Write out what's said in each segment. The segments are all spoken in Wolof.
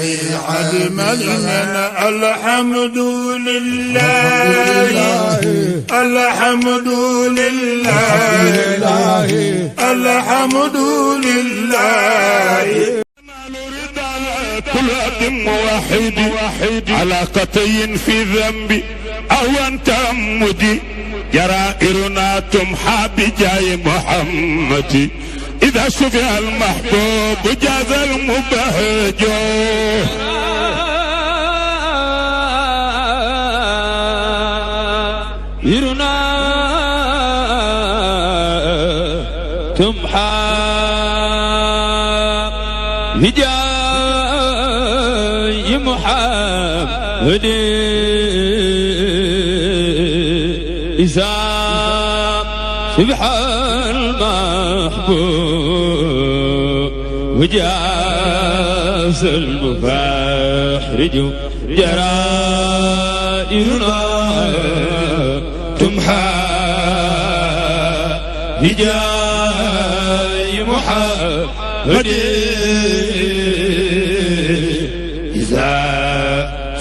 علم المنى الحمد لله الحمد لله الحمد لله كل موحد علاقتي في ذنبي أو أنت مدي جرائرنا تمحى بجاي محمد إذا شفع المحبوب جاز المبهج جرائرنا تمحى بجاي محمد إذا شفع المحبوب وجاز المفاحرج جرائرنا تمحى بجاي محمد إذا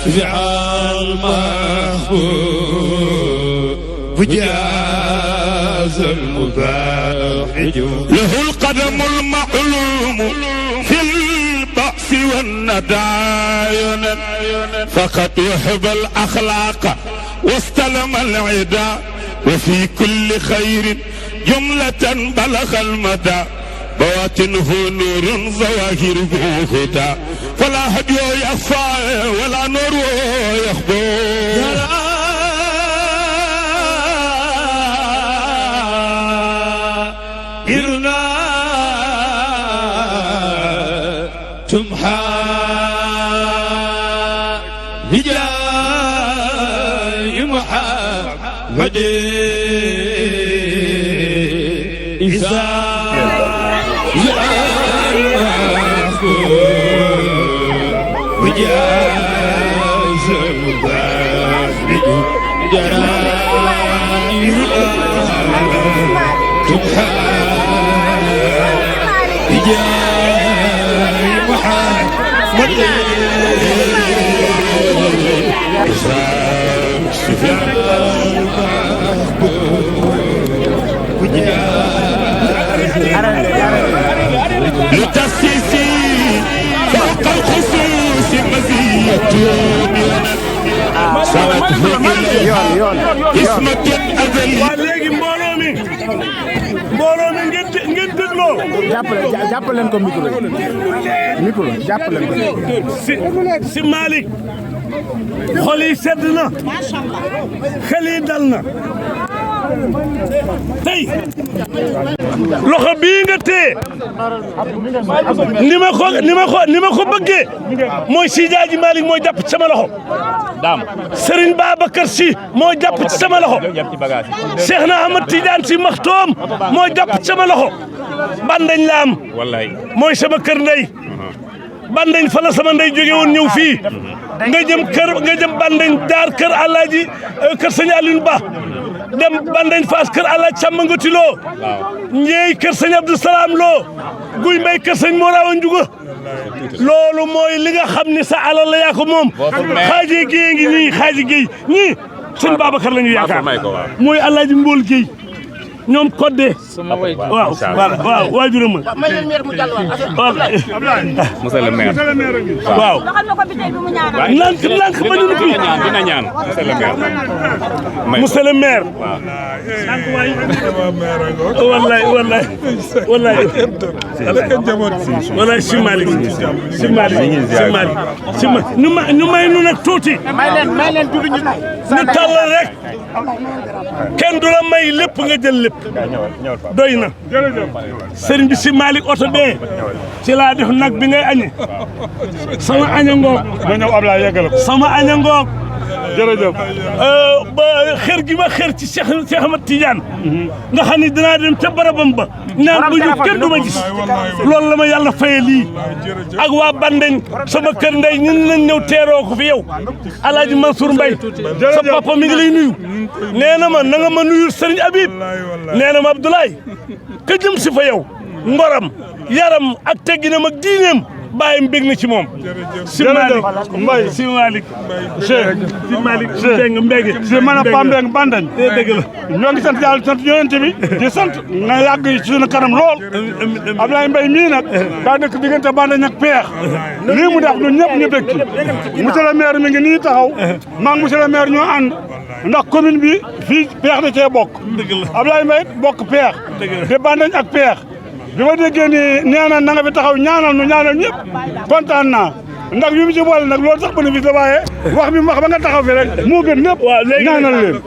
شفع المحبوب وجاز المفاحرج له القدم المعلوم في البأس والندايا فقد يحب الأخلاق واستلم العدا وفي كل خير جملة بلغ المدى بواطنه نور ظواهره هدى فلا هدي يخفى ولا نور يخبو جرائرنا تمحى بجاي محمد إذا وجاز المبارك جرائرنا تمحى بجاي محمد لتخصيصي فوق الخصوص مزية سنته إليها اسمة أزلية léegi mbooloo mi ngeen dégloo jàpp leen ko micro jàpp leen ko si Malick xol yi sedd na xel yi dal na tey loxo bii nga téye ni ma ko bëggee mooy Seydi Hadji Malick mooy jàpp ci sama loxo Serigne Babacar Sy mooy jàpp ci sama loxo Cheikh na Ahmad Tidiane Sy Maktoum mooy jàpp ci sama loxo bandañ la am mooy sama kër ndey bandañ fa la sama ndey jóge woon ñëw fii nga jëm bandañ daar kër Alaaji kër Sëñ Alioune Ba dem bandañ Fass kër Alaaji Samba Ngoti Lo ñeey kër Sëñ Abdou Salam Lo guy mbay kër Sëñ Morawa Njuga loolu mooy li nga xam ni sa alal la yaa ko moom xaaji géey ngi nii xaaji géey ñii Sëñ Babacar la ñu yaakaar mooy Alaaji Mbool Géey ñoom Codé waaw waaw waajuram ma monsieur le maire waaw nank ba ñu noppi dina ñaan monsieur le maire wallaay si Malick ñu may nu nag tuuti ñu tàllal rek kenn du la may lépp nga jël lépp doy na sëriñ bi si Malick oto bee ci laa def nag bi ngay añe sama aña ngoog ma ñëw Ablaye yeggal sama aña ngoog jërëjëf ba xër gi ma xër ci Cheikh Ahmad Tidiane nga xam ne dinaa dem ca barabam ba naan bu ñu kenn du ma gis loolu la ma yàlla faye lii ak waa Bandeñ sama kër ndey ñun nañ ñëw teeroo ko fi yow Alaaji Mansour Mbaye sa papa mi ngi lay nuyu nee na ma na nga ma nuyul Serigne Habib nee na ma Abdoulaye ka jëm si fa yow ngoram yaram ak tegginam ak diineem bàyyim bég na ci moom si Malick si Malick si Malick dégg nga mbége si mën a pambeng bandañ dëgg la ñoo ngi sant yàlla sant yonent bi di sant nga yàgg ci suñu kanam lool Ablaye Mbaye mii nag daa dëkk diggante bandañ ak peex lii mu def ñun ñëpp ñu bég ci monsieur le maire mi ngi nii taxaw maa ngi monsieur le maire ñoo ànd ndax commune bi fii peex da cee bokk Ablaye Mbaye bokk peex di bandañ ak peex bi ma déggee ni nee na nga fi taxaw ñaanal nu ñaanal ñëpp kontaan naa ndax yu mu ci boole nag loolu sax bénéfice la waaye wax bi mu wax ba nga taxaw fi rek moo gën ñëpp ñaanal leen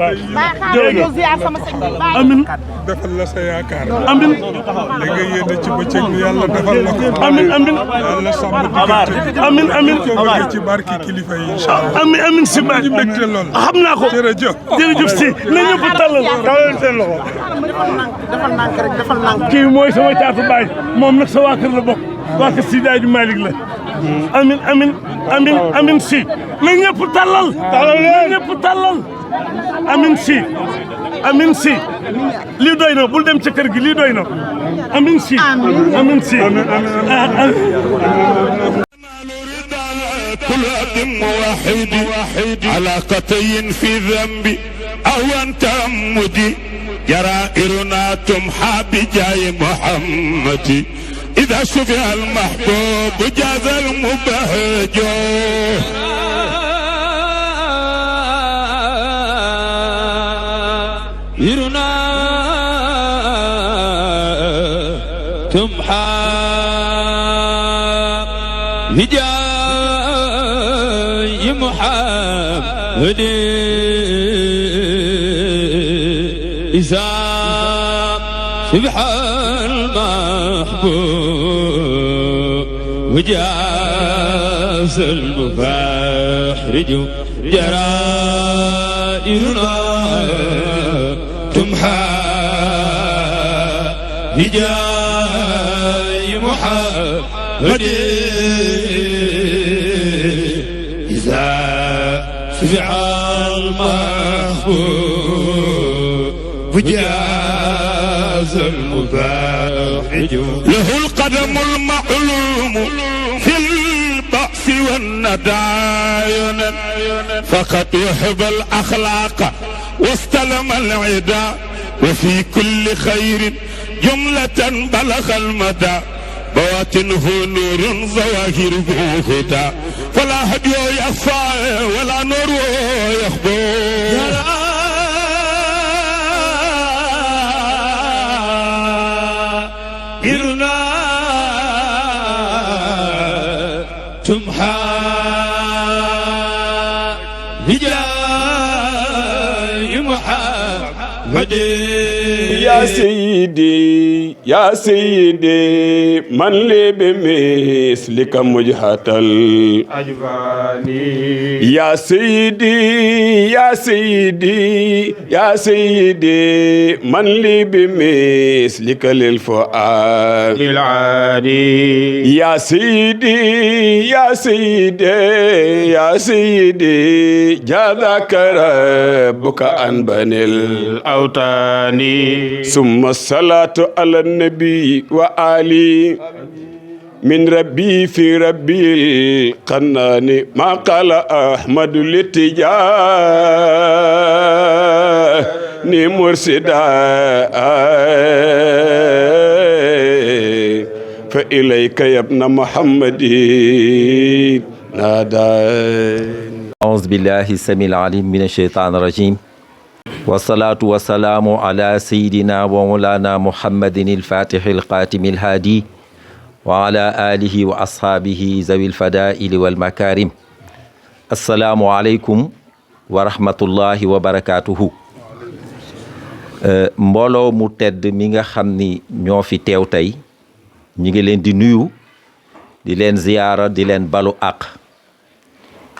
jërëjëf ziar sama sëñ bi amin defal la sa yaakaar amin li nga yéene ci bëccëg bi yàlla defal la ko amin amin yàlla sàmm diggante amin amin ko bëgg ci barki kilifa yi incha allah amin amin si Malick ñu mbégte lool xam naa ko jërëjëf si na ñëpp tàllal seen loxo defal nànk kii mooy sama caatu baay moom nag sa waa kër la bokk waa kër Seydi Hadji Malick la amin amin amin amin si na ñëpp tàllal na ñëpp tàllal amin si lii doy na bul dem ca kër gi lii doy na amin si كل أب واحد علاقتين في ذنبي أو أنت أمدي جرائرنا تمحى بجاي محمد إذا شفع المحبوب جاز المبهج يرنا تمحى بجاي محمد إذا شبح المحبوب وجاز المفاحرج جرائرنا تمحى بجاي محمد إذا شبع المحبوب وجاز المفاحج له القدم المعلوم في البأس والنداين فقد يحب الأخلاق واستلم العدا وفي كل خير جملة بلغ المدى بواطنه نور ظواهره هدى فلا هدي يخفى ولا نور يخبو إرنا تمحى بجاي محمد يا سيدي يا سيدي من لي بمثلك مجهة الأجفاني يا سيدي يا سيدي يا سيدي من لي بمثلك للفؤاد العادي يا سيدي يا سيدي يا سيدي جاذاك ربك عن بني الأوطان ثم الصلاة على النبي وآله من ربي في ربي القنان ما قال أحمد لتجاني مرسدا فإليك يا ابن محمد نادى أعوذ بالله السميع العليم من الشيطان الرجيم والصلاة والسلام على سيدنا ومولانا محمد الفاتح القاتم الهادي وعلى آله وأصحابه ذوي الفضائل والمكارم السلام عليكم ورحمة الله وبركاته mbooloo mu tedd mi nga xam ni ñoo fi teew tey ñi ngi leen di nuyu di leen ziyaara di leen balu àq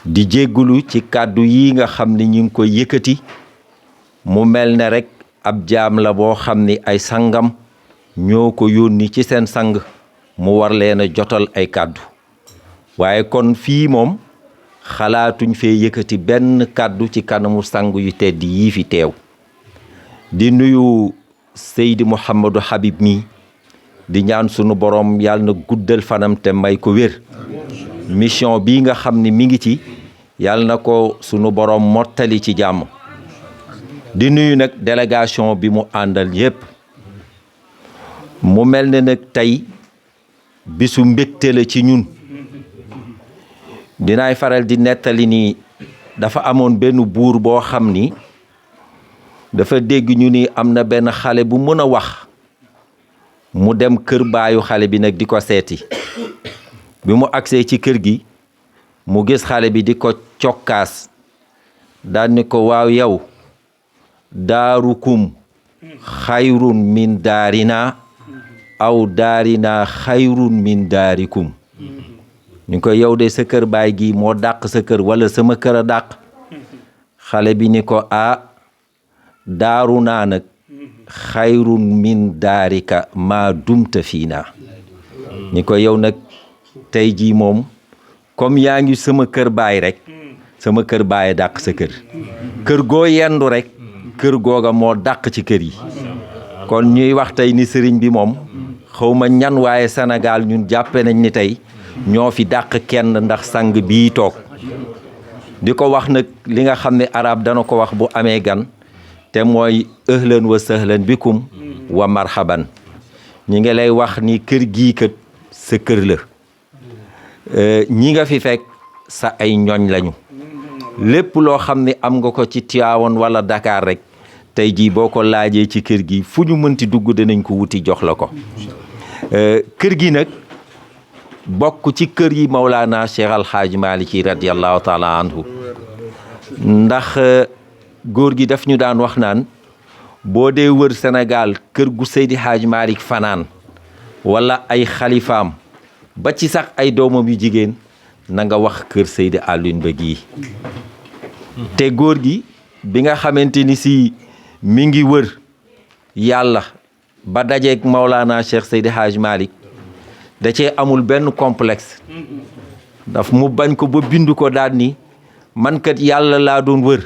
di jéggulu ci kàddu yi nga xam ni ñu ngi koy yëkkati mu mel ne rek ab jaam la boo xam ni ay sangam ñoo ko yónni ci seen sang mu war leen a jotal ay kàddu waaye kon fii moom xalaatuñ fee yëkkati benn kàddu ci kanamu sang yu tedd yii fi teew di nuyu Seydi Mouhamadou Habib mi di ñaan sunu borom yàlla na guddal fanam te may ko wér mission bii nga xam ni mi ngi ci yàlla na ko sunu borom mottali ci jàmm di nuyu nag délégation bi mu àndal yépp mu mel ne nag tey bisu mbégte la ci ñun dinaay faral di nettali ni dafa amoon benn buur boo xam ni dafa dégg ñu ni am na benn xale bu mën a wax mu dem kër baayu xale bi nag di ko seeti bi mu agsee ci kër gi mu gis xale bi di ko cokkaas daan ni ko waaw yow daarukum xayrun min daarina aw daarina xayrun min daarikum ni ko yow de sa kër baay gi moo dàq sa kër wala sama kër a dàq xale bi ni ko daaru naa nag xayrun min daarika maa dumta fii naa ni ko yow nag tey jii moom comme yaa ngi sama kër baay rek sama kër baay dàq sa kër kër goo yendu rek kër googa moo dàq ci kër yi kon ñuy wax tey ni sëriñ bi moom xawma ñan waaye Sénégal ñun jàppe nañ ni tey ñoo fi dàq kenn ndax sang bii toog di ko wax nag li nga xam ne arab dana ko wax bu amee gan te mooy ahlan wa sahlan bikum wa marhaban ñi ngi lay wax ni kër gii kat sa kër la ñi nga fi fekk sa ay ñoñ lañu lépp loo xam ne am nga ko ci Tivaouane wala Dakar rek tey jii boo ko laajee ci kër gi fu ñu mënti dugg dinañ ko wuti jox la ko kër gi nag bokk ci kër yi Mawlana Cheikh Al Hadj Maliki radiyallahu taala anhu ndax góor gi daf ñu daan wax naan boo dee wër Sénégal kër gu Seydi Hadj Malick fanaan wala ay xalifaam ba ci sax ay doomam yu jigéen na nga wax kër Seydi Alioune Ba gii te góor gi bi nga xamante ni si mi ngi wër yàlla ba dajeeg Maulana Cheikh Seydi Hadj Malick da cee amul benn complexe daf mu bañ ko ba bindu ko daal ni man kat yàlla laa doon wër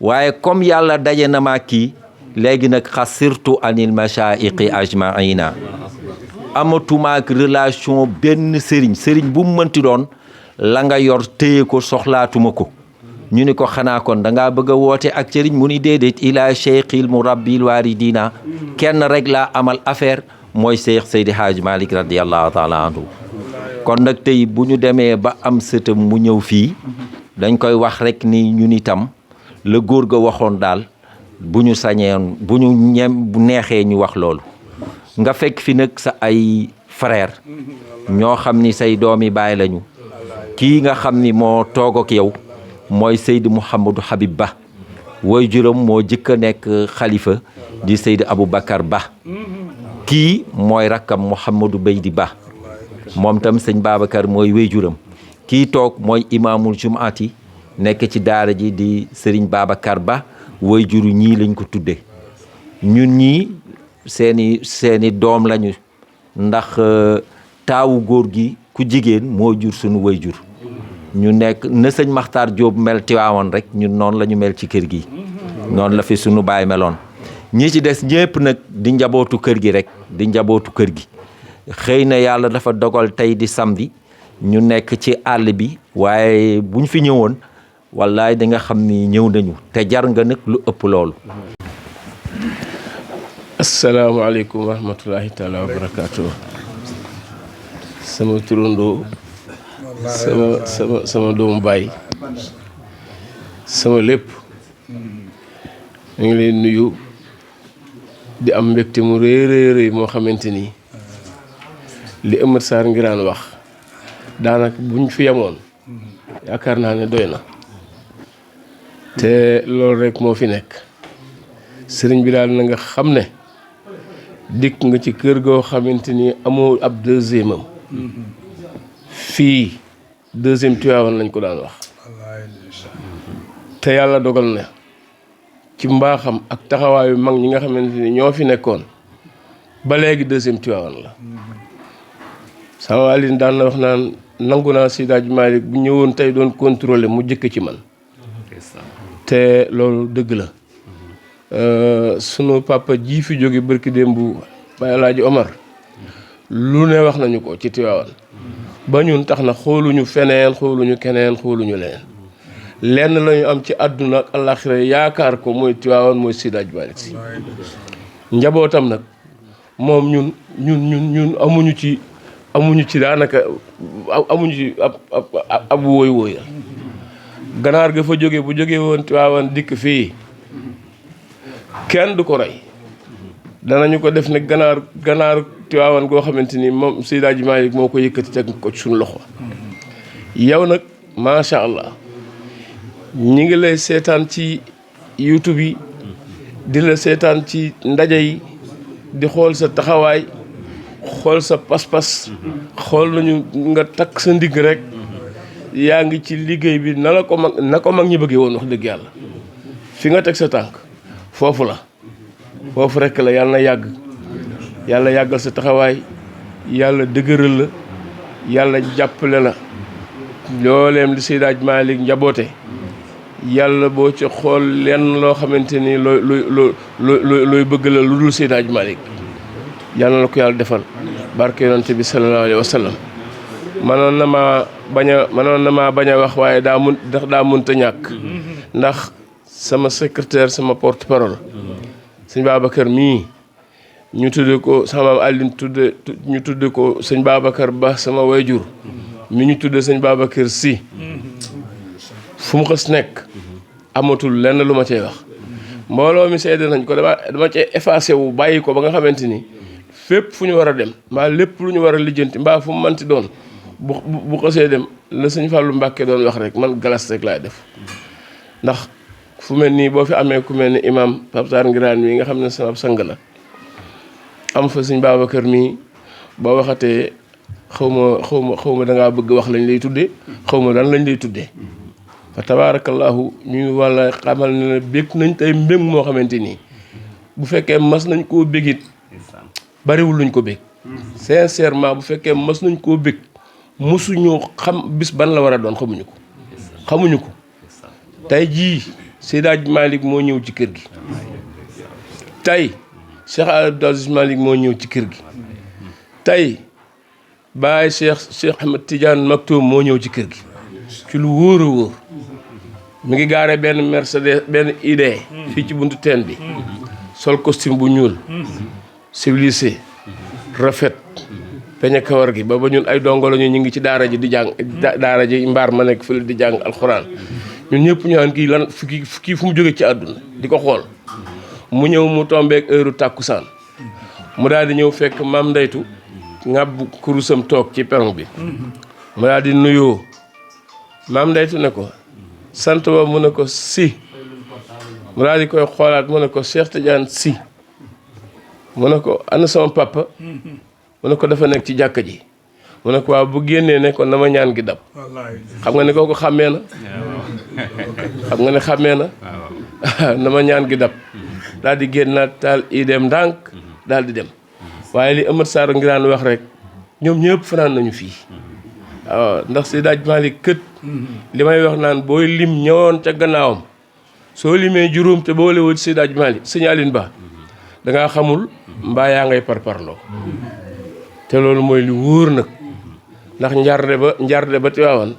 waaye comme yàlla daje na ma kii léegi nag xasirtu anil mashaiqi ajmaina amatumaak relation benn sëriñ bu mu mënti doon la nga yor téye ko soxlaatuma ko ñu ni ko xanaa kon da ngaa bëgg a woote ak sëriñ mu ni déedéet ila cheikhil murabbil waridina kenn rek laa amal affaire mooy Cheikh Seydi Hadj Malick radiyallahu taala anhu kon nag tey bu ñu demee ba am sëtam mu ñëw fii dañ koy wax rek ni ñun itam la góor ga waxoon daal bu ñu sañeen bu ñu bu neexee ñu wax loolu nga fekk fi nag sa ay frère ñoo xam ni say doomi baay lañu kii nga xam ni moo toog ak yow mooy Seydi Mouhamadou Habib Ba woy juróom moo jëkk a nekk xalifa di Seydi Aboubacar Ba kii mooy rakkam Mouhamadou Beydi Ba moom tam sëñ Babacar mooy wéy juram kii toog mooy imaamul jumaati nekk ci daara ji di Serigne Babacar Ba woy juru ñii lañ ko tudde ñun ñii seeni doom lañu ndax taawu góor gi ku jigéen moo jur sunu woy jur ñu nekk na sëñ Maxtaar Jóob mel Tiwaawan rek ñun noonu la ñu mel ci kër gi noonu la fi sunu baay meloon ñi ci des ñépp nag di njabootu kër gi rek di njabootu kër gi xëy na yàlla dafa dogal tey di samedi ñu nekk ci àll bi waaye buñ fi ñëwoon wallaay di nga xam ni ñëw nañu te jar nga nag lu ëpp loolu. asalaamaaleykum wa rahmatulahi taala wa barakaatu. sama turandoo sama doomu baay sama lépp ñu ngi leen nuyu di am mbégte mu rëy moo xamante ni li Amath Sarr Ngiraan wax daanaka buñ fi yemoon yaakaar naa ne doy na te loolu rek moo fi nekk sëriñ bi daal na nga xam ne dikk nga ci kër goo xamante ni amoo ab deuxième am fii deuxième Tivaouane lañ ko daan wax te yàlla dogal na ci mbaaxam ak taxawaayu mag ñi nga xamante ni ñoo fi nekkoon ba léegi deuxième Tivaouane la sama wàllin daan na wax naan nangu naa Seydi Hadji Malick bu ñëwoon tey doon contrôler mu jëkk ci man te loolu dëgg la sunu papa ji fi jóge barki démb Baye Alaaji Omar lu ne wax nañu ko ci Tiwaawan ba ñun tax na xooluñu feneen xooluñu keneen xooluñu leneen lenn lañu am ci àdduna ak àllaaxira yaakaar ko mooy Tiwaawan mooy Seydi Hadji Malick Sy njabootam nag moom ñun amuñu ci daanaka amuñu ci ab wóoy ganaar ga fa jóge bu jóge woon Tiwaawan dikk fii kenn du ko rey danañu ko def ne ganaar Tiwaawan goo xamante ni moom Seydi Hadji Malick moo ko yëkkati teg ko ci suñu loxo yow nag macha allah ñi ngi lay seetaan ci YouTube yi di la seetaan ci ndaje yi di xool sa taxawaay xool sa pas-pas xool nañu nga takk sa ndigg rek yaa ngi ci liggéey bi na ko mag ñi bëggee woon wax dëgg yàlla fi nga teg sa tànk foofu la foofu rek la yàlla na yàgg yàlla yàggal sa taxawaay yàlla dëgëral la yàlla jàppale la looleem li Seydi Hadji Malick njaboote yàlla boo ci xool lenn loo xamante ni looy bëgg la lu dul Seydi Hadji Malick yàlla na ko yàlla defal barke yonent bi sallallahu alayhi wa sallam mënoon na maa bañ a wax waaye daa mënta ñàkk ndax sama secrétaire sama porte parole sëñ Babacar mii ñu tudde ko sama maam Aline ñu tudde ko sëñ Babacar Ba sama wayjur mi ñu tudde sëñ Babacar Sy fu mu xës nekk amatul lenn lu ma cey wax mbooloo mi seede nañ ko dama cee effacé wu bàyyi ko ba nga xamante ni fépp fu ñu war a dem mbaa lépp lu ñu war a lijjanti mbaa fu mu manti doon bu xësee dem la sëñ Fallou Mbacke doon wax rek man galas rek laay def ndax fu mel nii boo fi amee ku mel ni imam Pape Sarr Ngiraan mii nga xam ne sama sang la am fa sëñ Babacar mii boo waxatee xaw ma dangaa bëgg wax lañ lay tuddee xaw ma dan lañ lay tuddee fa tabaarakallaahu ñu walla xamal ne bég nañ tey mbég moo xamante nii bu fekkee mas nañ koo bégit bariwul luñ ko bég sincèrement bu fekkee mas nañ koo bég mosuñu xam bis ban la war a doon xamuñu ko tey jii Seydi Hadji Malick moo ñëw ci kër gi tey Cheikh Abdou Aziz Malick moo ñëw ci kër gi tey Baye Cheikh Ahmed Tidiane Maktoum moo ñëw ci kër gi ci lu wóor a wóor mi ngi gaare benn Mercedes benn idée fii ci buntu teen bi sol costume bu ñuul civilisé rafet peñe kawar gi ba ñun ay dongo lañu ñu ngi ci daara ji di jàng daara ji mbaar ma nekk fële di jàng alxuraan ñun ñëpp ñu naan kii lan kii fu mu jóge ci àdduna di ko xool mu ñëw mu tombeek heure tàkkusaan mu daal di ñëw fekk maam ndeytu ngàbb kurusam toog ci perron bi mu daal di nuyoo maam ndeytu ne ko sant ba mu ne ko si mu daal di koy xoolaat mu ne ko Cheikh Tidiane Sy mu ne ko ana sama papa mu ne ko dafa nekk ci jàkka ji mu ne ko waaw bu génnee ne ko na ma ñaan gi dab xam nga ne kooku xàmmee na na ma ñaan gi dab daal di génnaat taal idem ndànk daal di dem waaye li Amath Sarr Ngiraan wax rek ñoom ñëpp fanaan nañu fii waaw ndax Seydi Hadji Malick kët li may wax naan booy lim ñëwoon ca gannaawam soo limee juróom te boole woo ci Seydi Hadji Malick sëñ Aline Ba dangaa xamul mbaa yaa ngay parparloo te loolu mooy lu wóor nag ndax njarde ba Tiwaawan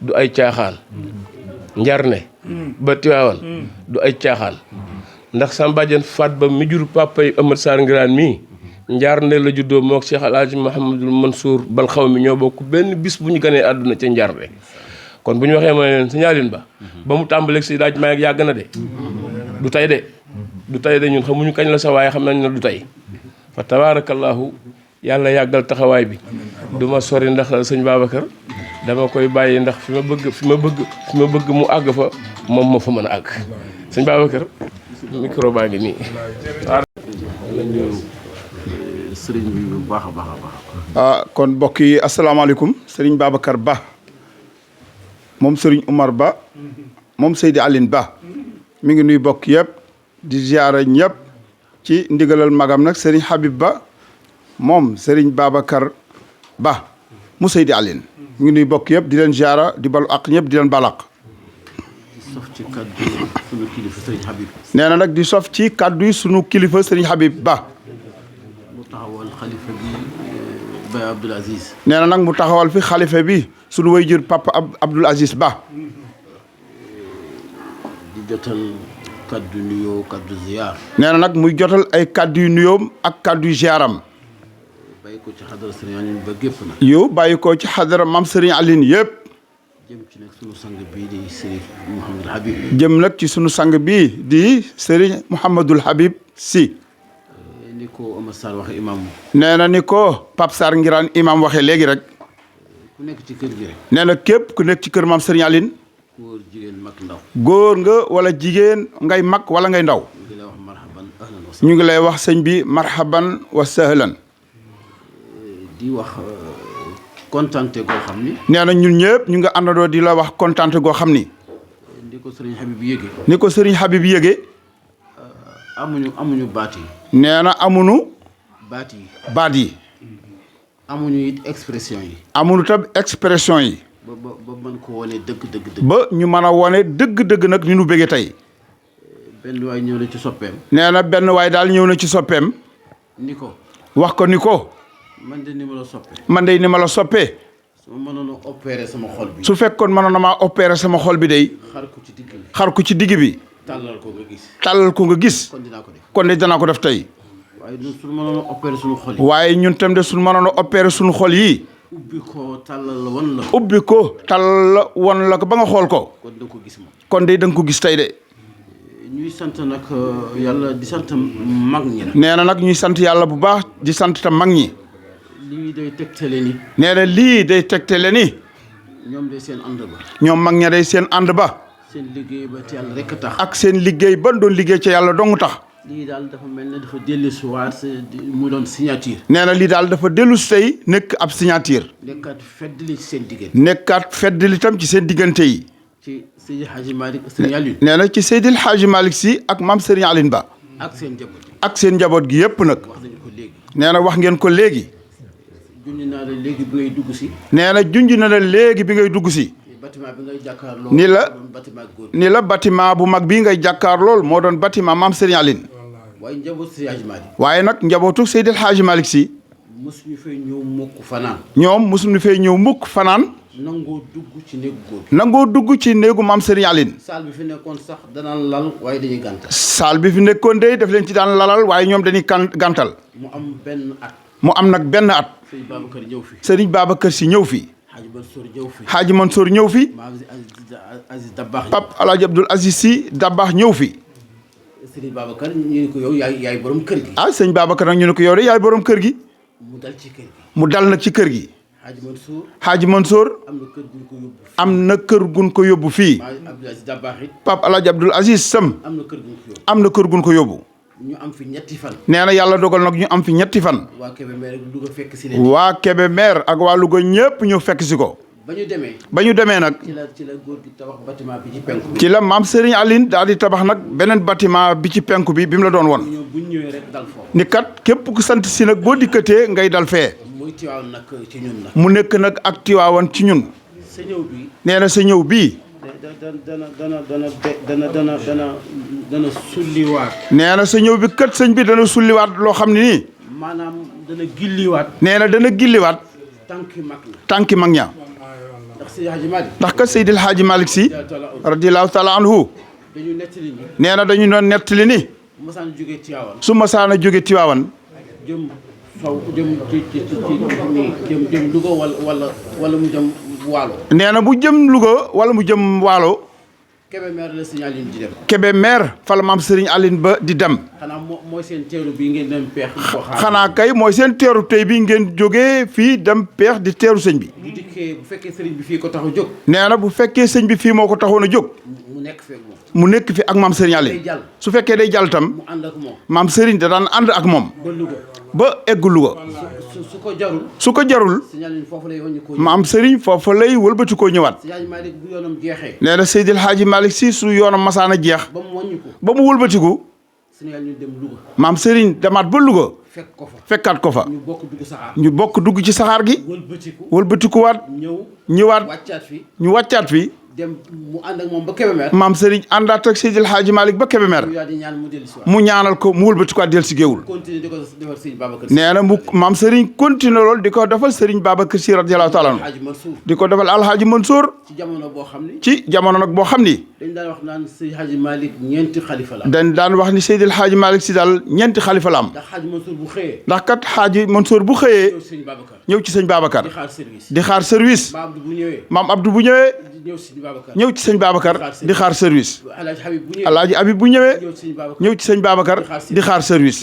du ay caaxaan njarne ba Tiwaawan du ay caaxaan ndax sama bàjjen Faat Ba mi jur papa yi Amath Sarr Ngiraan mii njarne la juddoo mook Cheikh El Hadj Mouhamadul Mansour bal xaw mi ñoo bokk benn bis bu ñu ganee àdduna ca njarne kon bu ñu waxee ma leen sëñ Aline ba mu tàmbaleeg si daaj maa yàgg na de du tey de ñun xamuñu kañ la sa waaye xam nañ ne du tey fa tabaarakallaahu yàlla yàggal taxawaay bi du ma sori ndax sëñ Babacar dama koy bàyyi ndax fi ma bëgg mu àgg fa moom moo fa mën a àgg sëñ Babacar micro baa ngi nii. sëriñ bi bu baax a baax kon mbokk yi asalaamaaleykum sëriñ Babacar Ba moom sëriñ Umar Ba moom Seydi Aline Ba mi ngi nuy bokk yëpp di ziara ñëpp ci ndigalal magam nag sëriñ Habib Ba moom sëriñ Babacar Ba mu Seydi Aline mi ngi nuy bokk yëpp di leen ziara di balu ak ñëpp di leen balaq nee na nag di sof ci kàddu yi sunu kilifa sëriñ Habib Ba taxawal xalifa bi Baye Abdoul Aziz. nee na nag mu taxawal fi xalifa bi sunu waajur papa Abdoul Aziz Ba. di jotal kaddu nuyoo kaddu ziar. nee na nag muy jotal ay kaddu yu nuyoom ak kaddu yu ziaram. bàyyi ko ci xadara Serigne Aline ba gépp na. yow bàyyi ko ci xadara maam Serigne Aline yëpp. jëm ci nag sunu sang bii di Serigne Mouhamadul Habib. jëm nag ci sunu sang bii di Serigne Mouhamadul Habib si. ni ko Omar Sarr waxe imam. nee na ni ko Pape Sarr Ngiraan imam waxee léegi rek. ku nekk ci kër gi rek. nee na képp ku nekk ci kër maam Serigne Aline. góor jigéen mag ndaw. góor nga wala jigéen ngay mag wala ngay ndaw. ñu ngi lay wax sëñ bi marhaban wa sahlan. di wax kontante goo xam ni. nee na ñun ñëpp ñu nga àndandoo di la wax kontante goo xam ni. ni ko Serigne Habib yëge. ni ko Serigne Habib yëge. amuñu baat yi. nee na amuñu. baat yi. baat yi. amuñu it expression yi. amuñu tam expression yi. ba mën ko wane dëgg. ba ñu mën a wane dëgg nag ni nu bëggee tey. benn waay ñëw na ci soppeem. nee na benn waay daal ñëw na ci soppeem. ni ko. wax ko ni ko. man de ni ma la soppee. man de ni ma la soppee. su ma mënoon a opérer sama xol bi. su fekkoon mënoon na maa opérer sama xol bi day. xar ko ci digg bi. xar ko ci digg bi. tàllal ko nga gis. tàllal ko nga gis. kon dinaa ko def. kon de danaa ko def tey. waaye ñun su mënoon a opérer suñu xol yi. waaye ñun tam de suñu mënoon a opérer suñu xol yi. ubbi ko tàllal la won la. ubbi ko tàllal la won la ko ba nga xool ko. kon da nga ko gis moom. kon de da nga ko gis tey de. ñuy sant nag yàlla di sant mag ñi la. nee na nag ñuy sant yàlla bu baax di sant tam mag ñi. lii day tegtale ni. nee na lii day tegtale ni. ñoom de seen ànd ba. ñoom mag ña day seen ànd ba. seen liggéey ba te yàlla rek a tax. ak seen liggéey ban doon liggéey ca yàlla dong tax. lii daal dafa mel ne dafa dellusiwaat mu doon signature. nee na lii daal dafa dellu si tey nekk ab signature. nekkaat feddali ci seen diggante. nekkaat feddali tam ci seen diggante yi. ci Seydi Hadji Malick Serigne Aline. nee na ci Seydil Hadji Malick si ak maam Serigne Aline Ba. ak seen njaboot. ak seen njaboot gi yëpp nag. wax nañu ko léegi. nee na wax ngeen ko léegi. junj naa la léegi bi ngay dugg si. nee na junj na la léegi bi ngay dugg si. bâtiment bi ngay jàkkaarloo. ni la bâtiment bu mag bii ngay jàkkaar lool moo doon bâtiment maam Serigne Aline. waaye njabootu Seydi Hadji Malick. waaye nag njabootu Seydil Hadji Malick si. mosuñu fay ñëw mukk fanaan. ñoom mosuñu fay ñëw mukk fanaan. nangoo dugg ci néegu góor gi. nangoo dugg ci néegu maam Serigne Aline. saal bi fi nekkoon sax danaan lal waaye dañuy gàntal. saal bi fi nekkoon de daf leen ci daan lalal waaye ñoom dañuy gàntal. mu am benn at. mu am nag benn at. Serigne Babacar ñëw fi. Serigne Babacar si ñëw fi. Hadji Mansour ñëw fi. Hadji Mansour ñëw fi. Maam Aziz Dabakh. Pape El Hadj Abdoul Aziz si Dabakh ñëw fi. Serigne Babacar ñu ne ko yow yaay borom kër gi. ah sëñ Babacar nag ñu ne ko yow de yaay borom kër gi. mu dal ci kër gi. mu dal nag ci kër gi. Hadji Mansour. Hadji Mansour. am na kër gu ñu ko yóbbu. am na kër gun ko yóbbu fii. Maam Abdoul Aziz Dabakh it. Pape El Hadj Abdoul Aziz Sam. am na kër gu ñu ko yóbbu. am na kër gun ko yóbbu. ñu am fi ñetti fan. nee na yàlla dogal nag ñu am fi ñetti fan. waa Kébémer ak Louga fekk si leen. waa Kébémer ak waa Louga ñëpp ñëw fekk si ko. ba ñu demee. ba ñu demee nag. ci la góor gi tabax bâtiment bi ci penku bi. ci la maam Serigne Aline daal di tabax nag beneen bâtiment bi ci penku bi mu la doon won. bu ñu ñëwee rek dal foofu. ni kat képp ku sant si nag boo dikkatee ngay dal fee. muy Tiwaawan nag ci ñun nag. mu nekk nag ak Tiwaawan ci ñun. sa ñëw bi. nee na sa ñëw bii. dana sulliwaat. nee na sa ñëw bi kat sëñ bi dana sulliwaat loo xam ne nii. maanaam dana gilliwaat. nee na dana gilliwaat. tànki mag la. tànki mag ña. ndax Seydi Hadji Malick. ndax kat Seydil Hadji Malick si. radiyallahu taala anhu. dañu nettali ni. nee na dañu doon nettali ni. masaan jóge Tiwaawan. su masaan a jóge Tiwaawan. jëm faw jëm Louga wala mu jëm Waalo. nee na bu jëm Louga wala mu jëm Waalo. Kébémer la Serigne Aline di dem. Kébémer fa la maam Serigne Aline Ba di dem. xanaa mooy seen teeru bi ngeen dem peex. xanaa kay mooy seen teeru tey bi ngeen jógee fii dem peex di teeru sëñ bi. bu dikkee bu fekkee sëriñ bi fii ko tax a jóg. nee na bu fekkee sëñ bi fii moo ko taxoon a jóg. mu nekk feeg moom. mu nekk fi ak maam Serigne Aline. su fekkee day jàll tam. mu ànd ak moom. maam Serigne da daan ànd ak moom. ba Louga. ba egg Louga. su ko jarul. su ko jarul. Serigne Aline foofu lay wàññi ko. maam Serigne foofu lay wëlbati koo ñëwaat. Serigne Hadji Malick bu yoonam jeexee. nee na Seydil Hadji Malick si su yoonam masaan a jeex. ba mu wàññi ko. ba mu wëlbatiku. Serigne Aline dem Louga. maam Serigne demaat ba Louga. fekk ko fa. fekkaat ko fa. ñu bokk dugg saxaar. ñu bokk dugg ci saxaar gi. wëlbatiku. wëlbatikuwaat. ñëw. ñëwaat. wàccaat fi. ñu wàccaat fi. dem mu ànd ak moom ba Kébémer. maam Serigne àndaat ak Seydil Hadji Malick ba Kébémer. mu ñaanal ko mu wëlbati ko dellu si géewul. continué di ko defal Serigne Babacar Sy. nee na mu maam Serigne continué lool di ko defal Serigne Babacar Sy radiyallahu taala anhu. di ko defal Alhaji Mansour. ci jamono boo xam ni. ci jamono nag boo xam ni. dañ daan wax naan Seydi Hadji Malick ñeenti xalifa la am. dañ daan wax ni Seydil Hadji Malick Sy daal ñeenti xalifa la am. ndax Hadji Mansour bu xëyee. ndax kat Hadji Mansour bu xëyee. ñëw ci sëñ Babacar. di xaar service. di xaar service. maam Abdou bu ñëwee. maam Abdou bu ñëwee. ñëw ci sëñ Babacar di xaar service. Alaaji Habib bu ñëwee. ñëw ci sëñ Babacar di xaar service.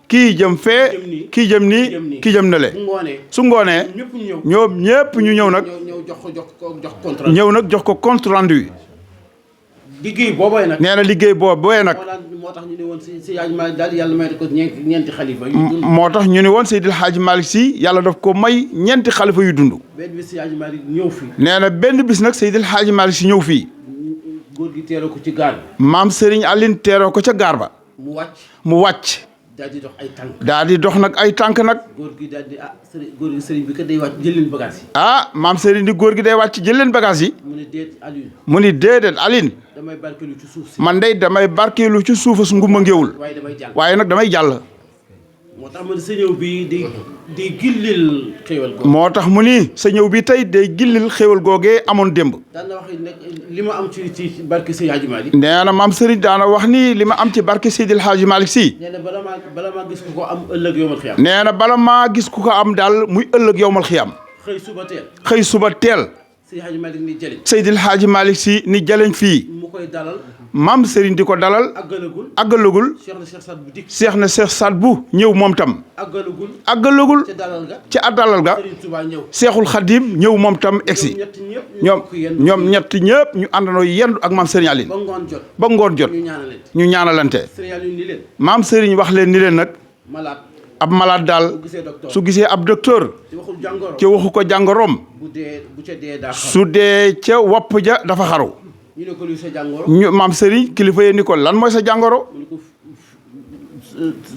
kii jëm fee kii jëm nii kii jëm nale. su ngoonee ñoom ñëpp ñu ñëw nag. ñëw nag jox ko compte rendu. liggéey boobee nag. nee na liggéey boobee nag. moo tax ñu ne woon si Hadji Malick daal yàlla may ko ñeenti xalifa yu dund. moo tax ñu ne woon Seydil Hadji Malick Sy yàlla daf ko may ñeenti xalifa yu dund. benn bis si Hadji Malick ñëw fii. nee na benn bis nag Seydil Hadji Malick Sy ñëw fii. góor gi teeroo ko ci gaar bi. maam Serigne Aline teeroo ko ca gaar ba. mu wàcc. daal di dox ay tànk. daal di dox nag ay tànk nag. góor gi daal di góor gi Serigne bi kat day wàcc jël leen bagage yi. maam Serigne di góor gi day wàcc jël leen bagage yi. mu ni déet Aline. mu ni déedéet Aline. damay barkeelu ci suuf si. man day damay barkeelu ci suufa su ngumba ngéewul. waaye nag damay jàll. moo tax mu ni sa ñëw bi day gillil xéewal googu. moo tax mu ni sa ñëw bi tey day gillil xéewal googee amoon démb. daan na wax nag li ma am ci barke Seydi Hadji Malick. nee na maam Serigne daana wax ni li ma am ci barke Seydil Hadji Malick Sy. nee na bala maa gis ku ko am ëllëg yowmal xiyam. nee na bala maa gis ku ko am daal muy ëllëg yowmal xiyam. xëy suba teel. Seydi Hadji Malick ni jëleñ. Seydil Hadji Malick Sy ni jëleñ fii. mu koy dalal. maam Serigne di ko dalal. àggalagul. Cheikh na Cheikh Saad bu ñëw moom tam. àggalagul. ci dalal ga. Cheikhul Khadim ñëw moom tam egsi. ñoom ñett ñëpp ñu àndandoo yendu ak maam Serigne Aline. ba ngoon jot ñu ñaanalante. maam Serigne wax leen ni leen nag. ab malade daal su gisee ab docteur. ci waxu ko jàngoroom. su dee ca wopp ja dafa xaru. ñu ne ko luy sa jàngoro. maam Serigne kilifa yi ni ko lan mooy sa jàngoro.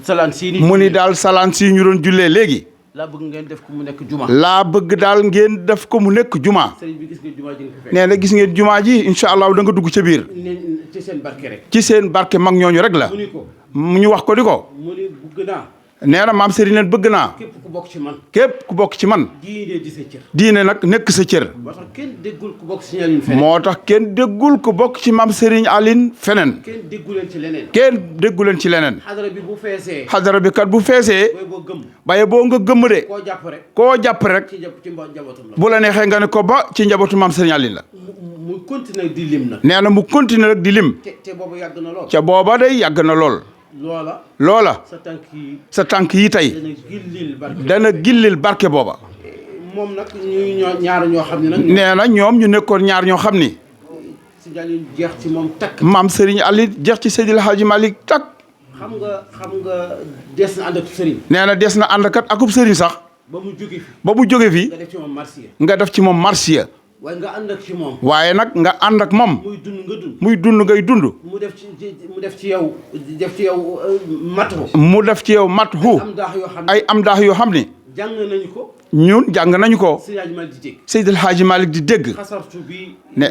salaan sii mu ni daal salaan sii ñu doon jullee léegi. laa bëgg ngeen def ko mu nekk juma. laa bëgg daal ngeen def ko mu nekk juma. Serigne bi gis ngeen juma ji nga fi fekk. nee na gis ngeen juma ji incha allah da nga dugg ca biir. ci seen barke rek. ci seen barke mag ñooñu rek la. mu ñu wax ko di ko. mu ni bëgg naa. nee na maam Serigne leen bëgg naa. képp ku bokk ci man. képp ku bokk ci man. diine di sa cër. diine nag nekk sa cër. moo tax kenn déggul ku bokk ci Aline feneen. moo tax kenn déggul ku bokk ci maam Serigne Aline feneen. kenn déggu leen ci leneen. kenn déggu leen ci leneen. xadara bi bu feesee. xadara bi kat bu feesee. booy boo gëm. baye boo nga gëmm de. koo jàpp rek. koo jàpp rek. ci njabootam la. bu la neexee nga ne ko ba ci njabootu maam Serigne Aline la. mu continuer di lim nag. nee na mu continuer rek di lim. te boobu yàgg na lool. ca booba day yàgg na lool. loola. sa tànk yi tey. dana gillil barke booba. moom nag ñuy ñaar ñoo xam ne nag. nee na ñoom ñu nekkoon ñaar ñoo xam ni. Seydi Aline jeex ci moom takk. maam Serigne Aline jeex ci Seydil Hadji Malick takk. xam nga des na ànd ak Serigne. nee na des na ànd kat akub Serigne sax. ba mu jóge fi. nga def ci moom marsiya. nga def ci moom marsiya. waaye nga ànd ak ci moom. waaye nag nga ànd ak moom. muy dund nga dund. muy dund ngay dund. mu def ci yow matu. mu def ci yow matu. ay am daax yoo xam ni. jàng nañu ko. ñun jàng nañu ko. Seydil Hadji Malick Seydil Hadji Malick di di dégg. dégg. xasartu bi. ne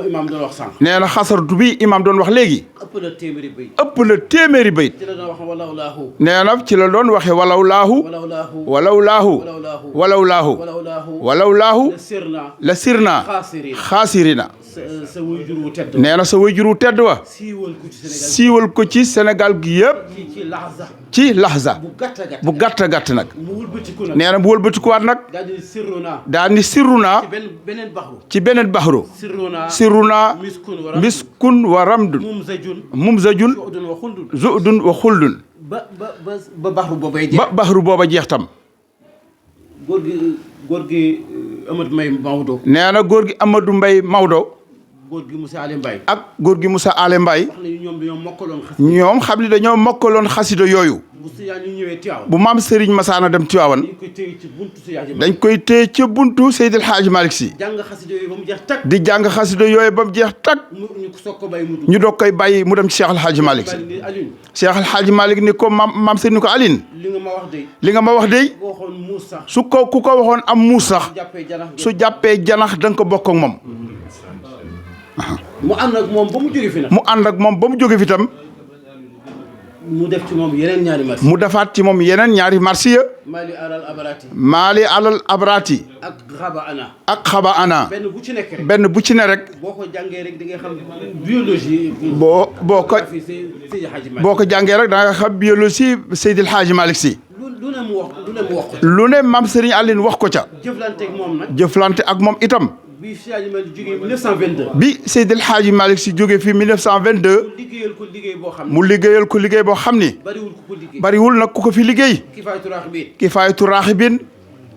imaam doon wax sànq. nee na xasartu bi imaam doon wax léegi. ëpp na téeméeri bayit. ëpp na téeméeri bayit. ci la doon wax walaw laahu. nee na ci la doon waxee walaw laahu. walaw laahu. walaw laahu. walaw laahu. la sirna. xaasirina. sa wayjur wu tedd. nee na sa wayjur wu tedd wa. siiwal ko ci Sénégal gi yëpp. ci laxza. bu gàtt gàtt nag. nee na bu wëlbatikuwaat nag. daal di sirruna. ci beneen baxru. sirruna. miskun wa ramdun. mumzajun. zu'dun wa xuldun. ba baxru booba jeex. ba baxru booba jeex tam. góor gi Amadou Mbaye Maodo. nee na góor gi Amadou Mbaye Maodo. góor gi Moussa Ale Mbaye. ak góor gi Moussa Ale Mbaye. wax nañu ñoom dañoo mokkaloon xasida. ñoom xam ne dañoo mokkaloon xasida yooyu. bu Seydi ñu ñëwee Tiwaawan. bu maam Serigne Massana dem Tiwaawan. dañ koy téye ci buntu Seydi Hadji Malick. dañ koy téye ca buntu Seydil Hadji Malick Sy. jàng xasida yooyu ba mu jeex tag. di jàng xasida yooyu ba mu jeex tag. ñu soog ko bàyyi mu dugg. ñu doog koy bàyyi mu dem ci Cheikh El Hadji Malick Sy. Cheikh El Hadji Malick ni ko maam Serigne ni ko Aline. li nga ma wax de. li nga ma wax de. su ko ku ko waxoon am muus sax. su jàppee janax da nga ko bokk ak moom. mu ànd ak moom ba mu jóge fi nag. mu ànd ak moom ba mu jóge fi tam. mu def ci moom yeneen ñaari marché. mu defaat ci moom yeneen ñaari marché ya. Maali alal abarati. Maali alal abarati. ak xaba ana. ak xaba ana. benn bu ci nekk rek. benn bu ci ne rek. boo ko jàngee rek di nga xam biologie. boo ko jàngee rek da nga xam biologie Seydil Hadji Malick Sy. lu ne mu wax lu ne maam Serigne Aline wax ko ca. jëflante ak moom nag. jëflante ak moom itam. bi Seydi Malick jógee 1922. bi Seydil Hadji Malick Sy jógee fii 1922. mu liggéeyal ko liggéey boo xam ni. mu liggéeyal ko liggéey boo xam ni. bariwul ku ko liggéey. bariwul nag ku ko fi liggéey. Kifaayatu Raaxibin. Kifaayatu Raaxibin.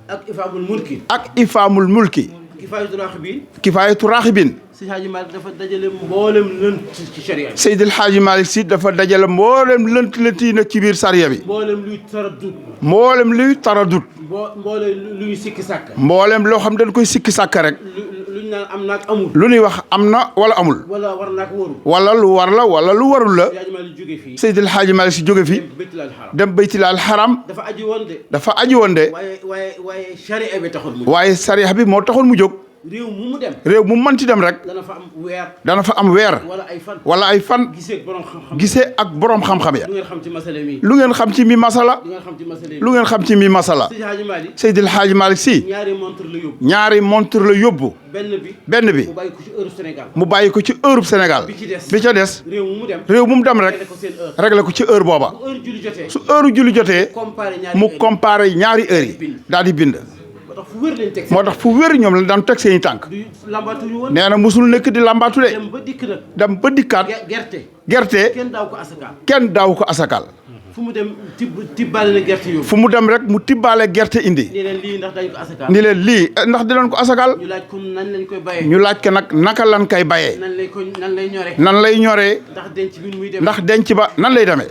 ak Ifaamul Mulki. ak Ifaamul Mulki. Kifaayatu Raaxibin. Kifaayatu Raaxibin. Seydi Hadji Malick dafa dajale mboolem lënt ci sharia bi. Seydil Hadji Malick Sy dafa dajale mboolem lënt yi nekk ci biir sariya bi. mboolem luy taradut. mboolem luy taradut. mboolem luy sikki sàkk. mboolem loo xam dañ koy sikki sàkk rek. lu ñu naan am naag amul. lu ñuy wax am na wala amul. wala war naag warul. wala lu war la wala lu warul la. Seydi Hadji Malick jóge fii. Seydil Hadji Malick Sy jóge fii. dem Baytil Haram. dafa aji woon de. dafa aji woon de. waaye sharia bi taxul mu jóg. waaye sariya bi moo taxoon mu jóg. réew mu dem. réew mu mënti dem rek. dana fa am weer. dana fa am weer. wala ay fan. wala ay fan. gisee ak borom xam-xam ya. lu ngeen xam ci masala mi. lu ngeen xam ci mi masala. lu ngeen xam ci masala lu ngeen xam ci mi masala. Seydi Hadji Malick. Seydil Hadji Malick Sy. ñaari montre la yóbbu. ñaari montre la yóbbu. benn bi. mu bàyyi ko ci heure Sénégal. mu bàyyi ko ci heure Sénégal. bi ca des. réew mu dem rek. réglé ko ci heure booba. su heure julli jotee. mu comparé ñaari heure yi. daal di bind. moo tax fu wér ñoom la daan teg seen i tànk. nee na musul nekk di lambatu de. dem ba dikkaat. gerte. kenn daaw ko asakal. fu mu dem tibbaale na gerte yóbbu. fu mu dem rek mu tibbaale gerte indi. ni leen lii ndax dañ ko asakal. ni leen lii ndax dinañ ko asakal. ñu laaj ko nan lañ koy bayee. ñu laaj ko nag naka lan koy bayee. nan lay ñoree. nan lay ñoree. ndax denc bi muy demee. ndax denc ba nan lay demee.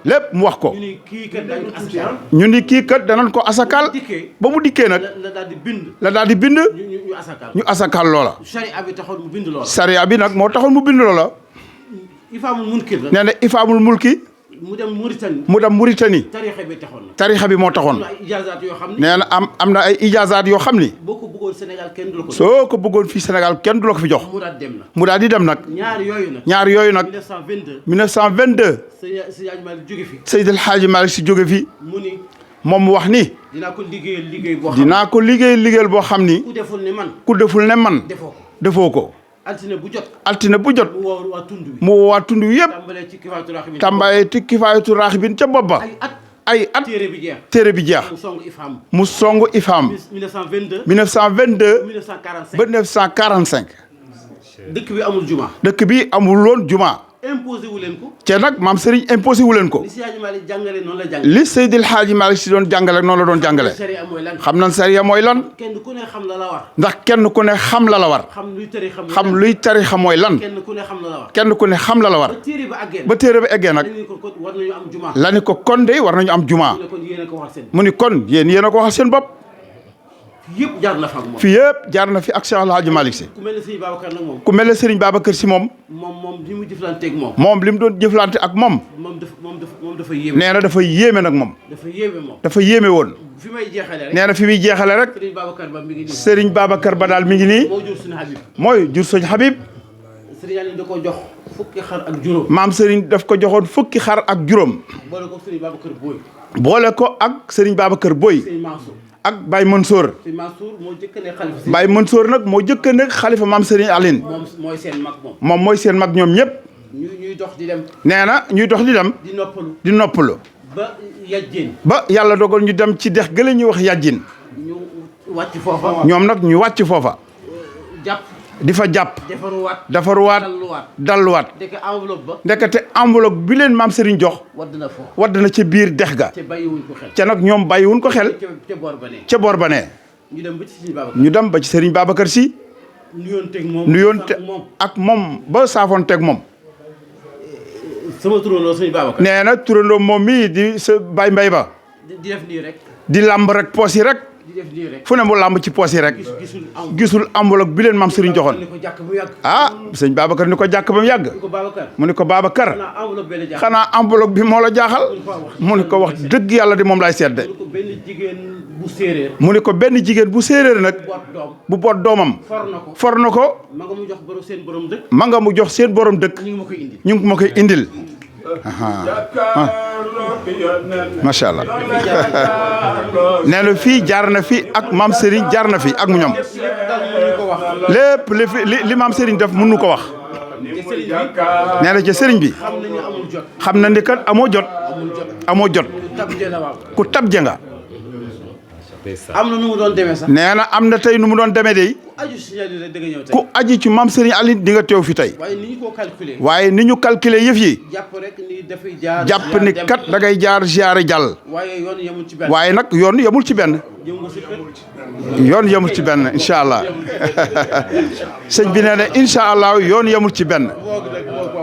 lépp mu wax ko. ñu ni kii kat dañ ko asakal. ñu ni kii kat danañ ko asakal. ba mu dikkee nag. la daal di bind. ñu asakal loola. sariya bi taxoon mu bind loola. sariya bi nag moo taxoon mu bind loola. Ifaamul Mulki la. nee na Ifaamul Mulki. mu dem Mauritanie. tarixa bi taxoon na. tarixa bi moo taxoon. nee na am na ay ijaazaat yoo xam ni. boo ko bëggoon Sénégal kenn du la ko. soo ko bëggoon fii Sénégal kenn du la ko fi jox. mu daal di dem nag. ñaar yooyu nag. 1922. Seydi Hadji Malick jóge fi. Seydil Hadji Malick Sy jóge fi. mu ni. moom mu wax ni. dinaa ko liggéeyal liggéeyal boo xam ni. ku deful ne man. defoo ko. altine bu jot. mu woo waa tund wi yëpp. tàmbalee ci Kifaayatu Raaxibin ca bopp ba. ay at téere bi jeex. mu songu Ifham. 1922. ba 1945. dëkk bi amul juma. dëkk bi amul woon juma. imposé wu leen ko. te nag maam Serigne imposé wu leen ko. li Seydi Hadji Malick jàngale noonu la jàngale. li Seydil Hadji Malick Sy doon jàngale noonu la doon jàngale. xam nañ sariya mooy lan. kenn ku ne xam la la war. ndax kenn ku ne xam la la war. xam luy tarixa mooy lan. kenn ku ne xam la la war. kenn ku ne xam la la war. ba téere ba eggee nag. la ni ko kon de war nañu am juma. mu ni kon yéen a ko waxal seen bopp. yëpp jaar na fa ak moom. fii yëpp jaar na fi ak Cheikh El Hadji Malick Sy. ku mel ne Serigne Babacar nag moom. ku mel ne Serigne Babacar Sy moom. moom li mu jëflante ak moom. moom li mu doon jëflante ak moom. moom dafa yéeme. nee na dafa yéeme nag moom. dafa yéeme woon. fi may jeexale rek. nee na fi muy jeexale rek. Serigne Babacar Ba mi ngi nii. Serigne Babacar Ba daal mi ngi nii. moo jur suñu Habib. mooy jur suñu Habib. Serigne Aline da koo jox fukki xar ak juróom. maam Serigne daf ko joxoon fukki xar ak juróom. boole ko Serigne Babacar Boy. boole ko ak Serigne Babacar Boy. Serigne Mansour. ak Baye Mansour. Serigne Mansour moo jëkk ne xalifa. Baye Mansour nag moo jëkk ne xalifa maam Serigne Aline. moom mooy seen mag moom. moom mooy seen mag ñoom ñëpp. ñuy dox di dem. nee na ñuy dox di dem. di noppalu. ba yàjjin. ba yàlla dogal ñu dem ci dex gële ñuy wax yàjjin. ñu wàcc foofa. ñoom nag ñu wàcc foofa. jàpp. di fa jàpp. defaruwaat. dalluwaat. ndekete enveloppe bi leen maam Serigne jox. wadd na ca biir dex ga. ca nag ñoom bàyyiwuñ ko xel. ca boor ba ne. ñu dem ba ci Serigne Babacar Sy. nuyoonte ak moom ba saafoonteeg moom. sama turandoo Serigne Babacar. nee na turandoo moom mii di sa Baye Mbaye ba. di def nii rek. di làmb rek poos yi rek. fu ne mu làmb ci poos yi rek gisul enveloppe bi leen maam Serigne joxoon ah sëñ Babacar ni ko jàkk ba mu yàgg mu ni ko Babacar xanaa enveloppe bi moo la jaaxal mu ni ko wax dëgg yàlla di moom laay sedde mu ni ko benn jigéen bu séeréer nag bu boot doomam for na ko ma nga mu jox seen borom dëkk ñu ngi ma koy indil macha allah nee na fii jaar na fi ak maam Serigne jaar na fi ak mu ñoom lépp li maam Serigne def mënu ko wax nee na ca Serigne bi xam na ni kat amoo jot ku tabje nga am na nu mu doon demee sax. nee na am na tey nu mu doon demee de ku aji ci maam Serigne Aline di nga teew fi tey waaye ni ñu calculé yëf yi jàpp ni kat da ngay jaar ziare jàll waaye nag yoon yemul ci benn incha allah sëñ bi nee na incha allah yoon yemul ci benn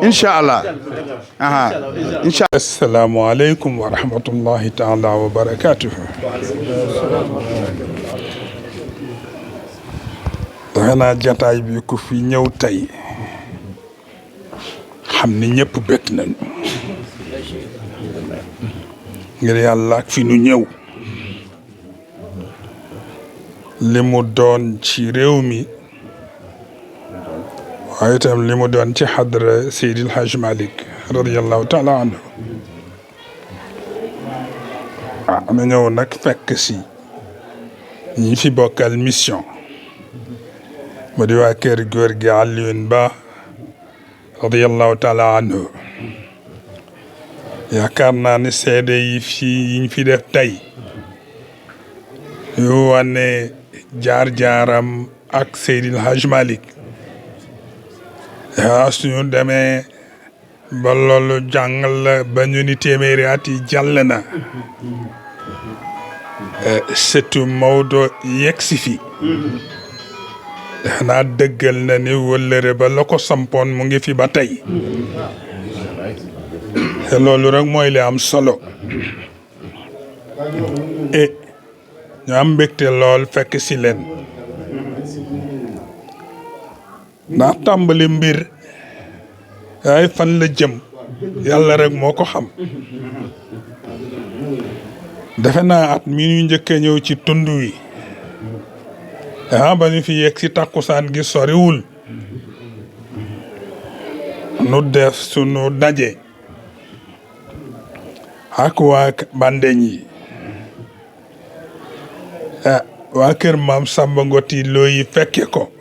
incha allah incha allah. asalaamaaleykum wa rahmatullahi taala wa barakaatuhu. defe naa jataay bi ku fi ñëw tey xam ni ñëpp bëgg nañu ngir yàlla ak fi nu ñëw li mu doon ci réew mi waaye itam li mu doon ci xadra Seydi El Hadj Malick radiyallahu taala anhu na ñëw nag fekk si ñi fi bokkal mission mu di waa kër góor gi Alioune Ba radiyallahu taala anhu yaakaar naa ne seede yiñ fi def tey yu wane jaar-jaaram ak Seydil Hadj Malick suñu demee ba loolu jàngal ba ñu ni téeméeri at yi jàll na surtout Maodo yegg si fi xanaa dëggal na ni wëllëre ba la ko sampoon mu ngi fi ba tey te loolu rek mooy li am solo ñu am mbégte lool fekk si leen ndax tàmbali mbir ay fan la jëm yàlla rek moo ko xam defe naa at mi ñu njëkk a ñëw ci tund wi ba ñu fi yegg si takkusaan gi soriwul nu def sunu daje ak waa Bandeñ yi waa kër maam Samba Ngoti looyi fekke ko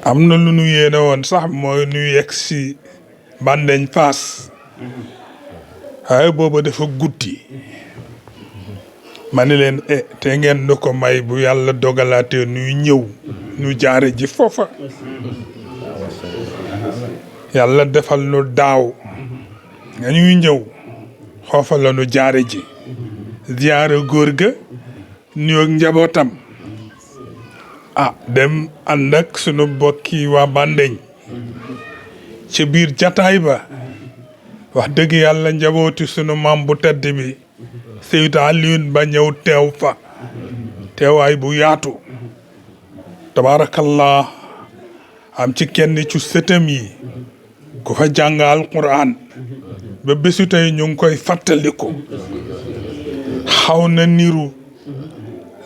am na lu nu yéene woon sax mooy nu yegg si Bandeñ Faas waaye booba dafa guddi ma ne leen te ngeen nu ko may bu yàlla dogalaatee nuy ñëw nu jaare ji foofa yàlla defal nu daaw nga ñuy ñëw foofa la nu jaare ji ziyaare góor ga nuyoog njabootam dem ànd ak sunu bokki waa Bandeñ ci biir jataay ba wax dëgg yàlla njabooti sunu maam bu tedd bi Seydou Alioune Ba ñëw teew fa teewaay bu yaatu tabaarakallah am ci kenn ci sëtam yi ku fa jàng alquran ba bésu tey ñu ngi koy fàttaliku xaw na niru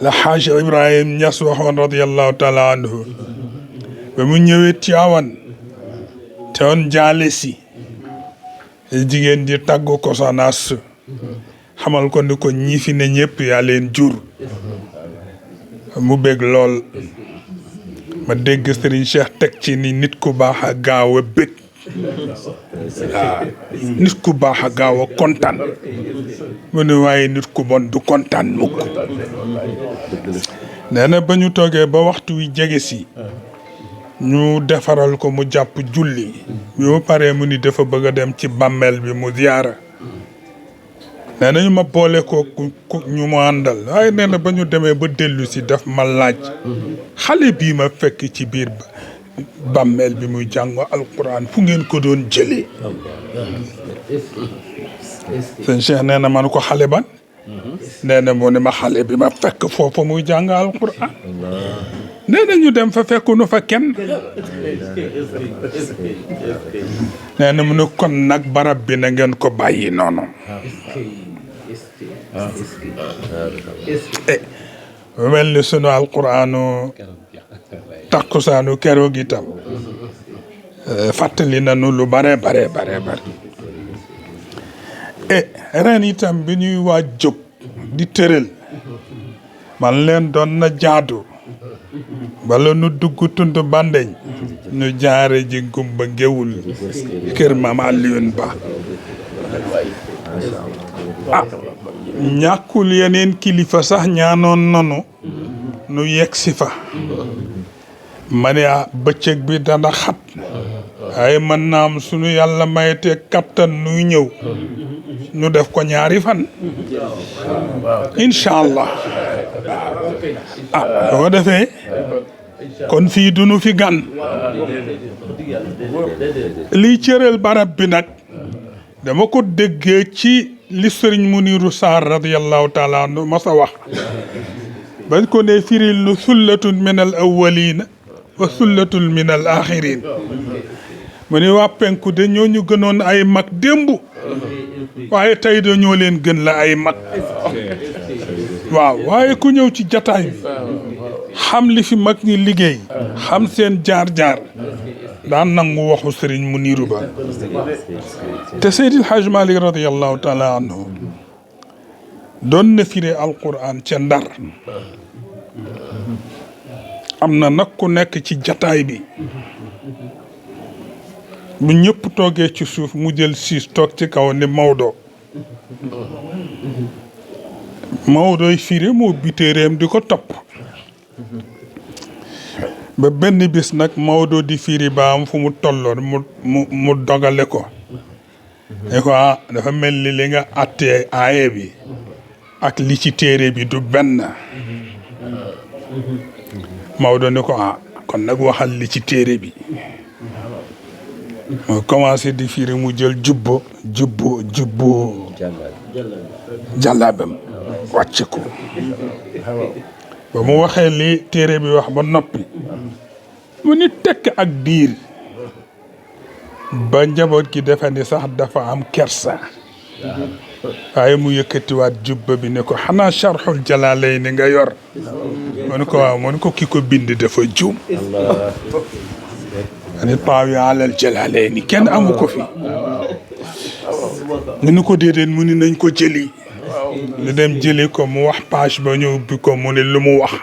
la Haaj Ibrahim Ñas waxoon radiyallahu taala anhu ba mu ñëwee Tiwaawan te woon jaale si jigéen ji tàggu ko sonaas xamal ko ni ko ñi fi ne ñëpp yaa leen jur mu bég lool ma dégg Serigne Cheikh teg ci ni nit ku baax a gaaw a bég nit ku baax a gaaw a kontaan mu ne waaye nit ku bon du kontaan mukk nee na ba ñu toogee ba waxtu wi jege si ñu defaral ko mu jàpp julli bi mu paree mu ni dafa bëgg a dem ci bàmmeel bi mu ziyaara nee na ñu ma boole ko ñu mu àndal waaye nee na ba ñu demee ba dellu si daf ma laaj xale bii ma fekk ci biir bàmmeel bi muy jàng alquran fu ngeen ko doon jëlee sëñ Cheikh nee na man ko xale ban nee na mu ne ma xale bi ma fekk foofu muy jàng alquran nee na ñu dem fa fekkunu fa kenn nee na mu ne kon nag barab bi na ngeen ko bàyyi noonu mel ni sunu alquranu takkusaanu keroog itam fàttali nañu lu bare ren itam bi ñuy waaj jóg di tëral man leen doon na jaadu bala nu dugg tund bandeñ ñu jaare ji gumba ngewul kër Maam Alioune Ba ñàkkul yeneen kilifa sax ñaanoon nanu nu yegg si fa ma ne bëccëg bi dana xat ay mën naa am sunu yàlla mayte kattan nuy ñëw ñu def ko ñaari fan incha allah boo defee kon fii duñu fi gan liy cëral barab bi nag dama ko déggee ci li sëriñ Muniru Sarr radiyallahu taala anhu masa wax bañ ko ne firil nu sullatun min al awwalina wa sullatun min al axirin mu ne waa penku de ñoo ñu gënoon ay mag démb waaye tey de ñoo leen gën la ay mag waaw waaye ku ñëw ci jataay bi xam li fi mag ñi liggéey xam seen jaar-jaar daan nangu waxu sëriñ Muniru Ba te Seydil Hadj Malick radiyallahu taala anhu doon na firee alquran ca Ndar am na nag ku nekk ci jataay bi bu ñëpp toogee ci suuf mu jël siis toog ci kaw ni Maodoy firi moo bitéeréem di ko topp ba benn bis nag Maodo di firi ba am fu mu tolloon mu dogale ko ne ko dafa mel ni li nga attee aaye bi ak li ci téere bi du benn Maodo ne ko kon nag waxal li ci téere bi moo commencé di firi mu jël jubbo jàllaabam wàcc ko ba mu waxee li téere bi wax ba noppi mu ni tekk ak diir ba njaboot gi defe ni sax dafa am kersa waaye mu yëkkatiwaat jubba bi ne ko xanaa charxul jalaalay ni nga yor mu ne ko waaw mu ne ko ki ko bind dafa juum ani taawi alal jalaalay ni kenn amu ko fi mu ni ko déedéet mu ni nañ ko jëli lu dem jëli ko mu wax page ba ñëw bi ko mu ni lu mu wax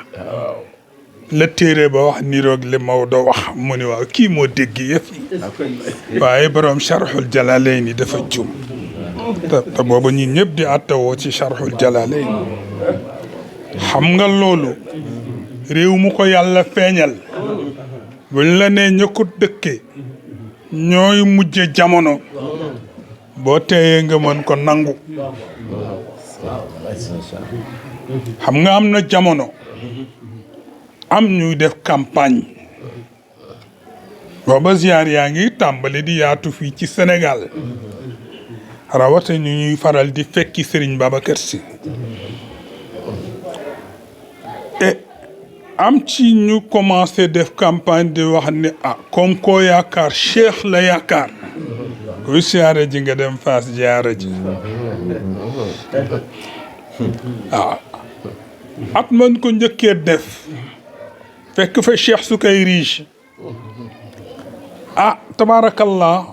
la téere ba wax niroog li Maodo wax mu ni waaw kii moo dégg yëf yi waaye borom charxul jalaalay ni dafa juum te booba ñi ñëpp di attawoo ci charxul jalaalay xam nga loolu réew mu ko yàlla feeñal buñ la nee ña ko dëkke ñooy mujje jamono boo teeyee nga mën ko nangu xam nga am na jamono am ñuy def campagne booba ziyaar yaa ngi tàmbali di yaatu fii ci Sénégal rawate ñu ñuy faral di fekki Serigne Babacar Sy am ci ñu commencé def campagne di wax ni comme koo yaakaar cheikh la yaakaar kuy siyaare ji nga dem Fass ziyaare ji at man ko njëkkee def fekk fa Cheikh Sukayrij tabaarakallah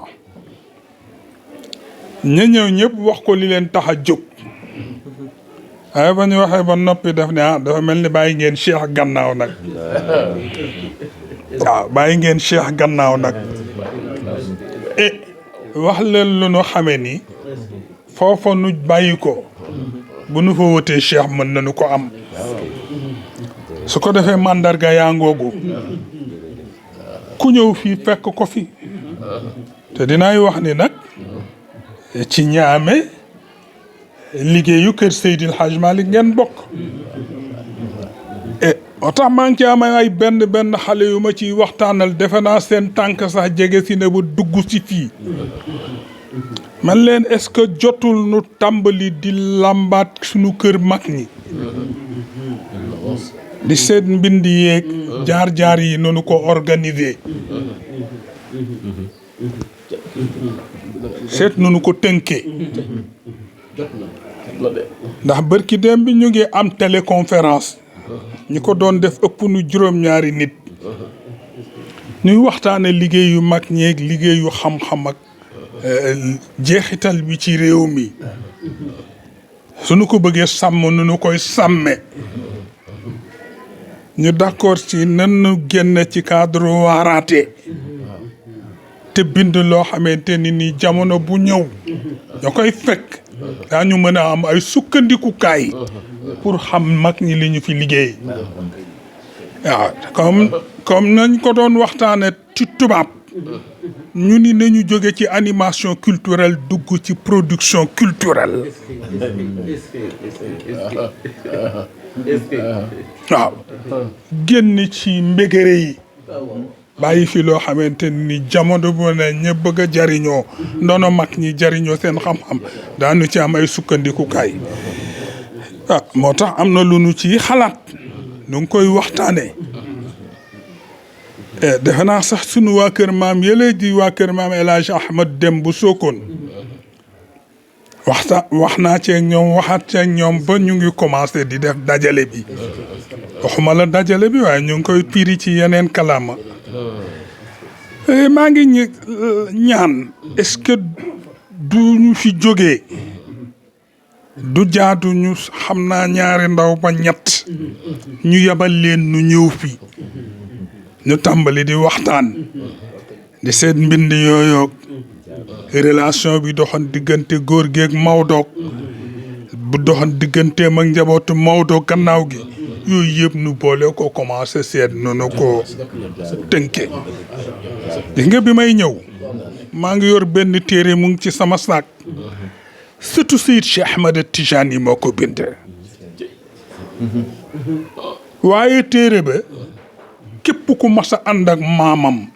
ña ñëw ñëpp wax ko li leen tax a jóg waaye ba ñu waxee ba noppi def ne dafa mel ni bàyyi ngeen cheikh gannaaw nag bàyyi ngeen cheikh gannaaw nag wax leen lu nu xamee ni foofa nu bàyyi ko bu nu fa wotee cheikh mën nañu ko am su ko defee mandarga yaa ngoogu ku ñëw fii fekk ko fi te dinaay wax ni nag ci ñaame liggéeyu kër Seydil Hadj Malick ngeen bokk moo tax maa ngi ci am ay benn xale yu ma ciy waxtaanal defe naa seen tànk sax jege si ne ba dugg si fii man leen est-ce que jotul nu tàmbali di làmbaat sunu kër mag ñi di seet mbind yeeg jaar-jaar yi noonu ko organiser seet noonu ko tënkee ndax bërki dem bi ñu ngi am téléconférence ñi ko doon def ëpp nu juróom-ñaari nit ñuy waxtaane liggéeyu mag ñeeg liggéeyu xam-xam ak jeexital bi ci réew mi suñu ko bëggee sàmm nu koy sàmme ñu d'accord ci nan génn ci cadre waaraate te bind loo xamante ni jamono bu ñëw ñoo koy fekk daañu mën a am ay sukkandikukaay pour xam mag ñi li ñu fi liggéey waaw comme nañ ko doon waxtaane ci tubaab ñu ni nañu jóge ci animation culturelle dugg ci production culturelle waaw génn ci mbégére yi bàyyi fi loo xamante ni jamono bu ne ña bëgg a jariñoo ndono mag ñi jariñoo seen xam-xam daanu ci am ay sukkandikukaay moo tax am na lu nu ci xalaat nu ngi koy waxtaanee defe naa sax sunu waa kër maam yële di waa kër maam El Hadj Ahmad Dem bu Sokone wax naa ceeg ñoom waxaat ceeg ñoom ba ñu ngi commencé di def dajale bi waxuma la dajale bi waaye ñu ngi koy piri ci yeneen kalaama maa ngi ñaan est-ce que du ñu fi jógee du jaadu ñu xam naa ñaari ndaw ba ñett ñu yabal leen nu ñëw fi ñu tàmbali di waxtaan di seet mbind yooyoog relation bi doxoon diggante góor geeg Maodo bu doxoon digganteem ak njabootu Maodo gannaaw gi yooyu yëpp nu boole ko commencé seet noonu ko tënke gis nga bi may ñëw maa ngi yor benn téere mu ngi ci sama saak surtout Seyid Cheikh Ahmed Tijani moo ko bind waaye téere ba képp ku mas a ànd ak maamam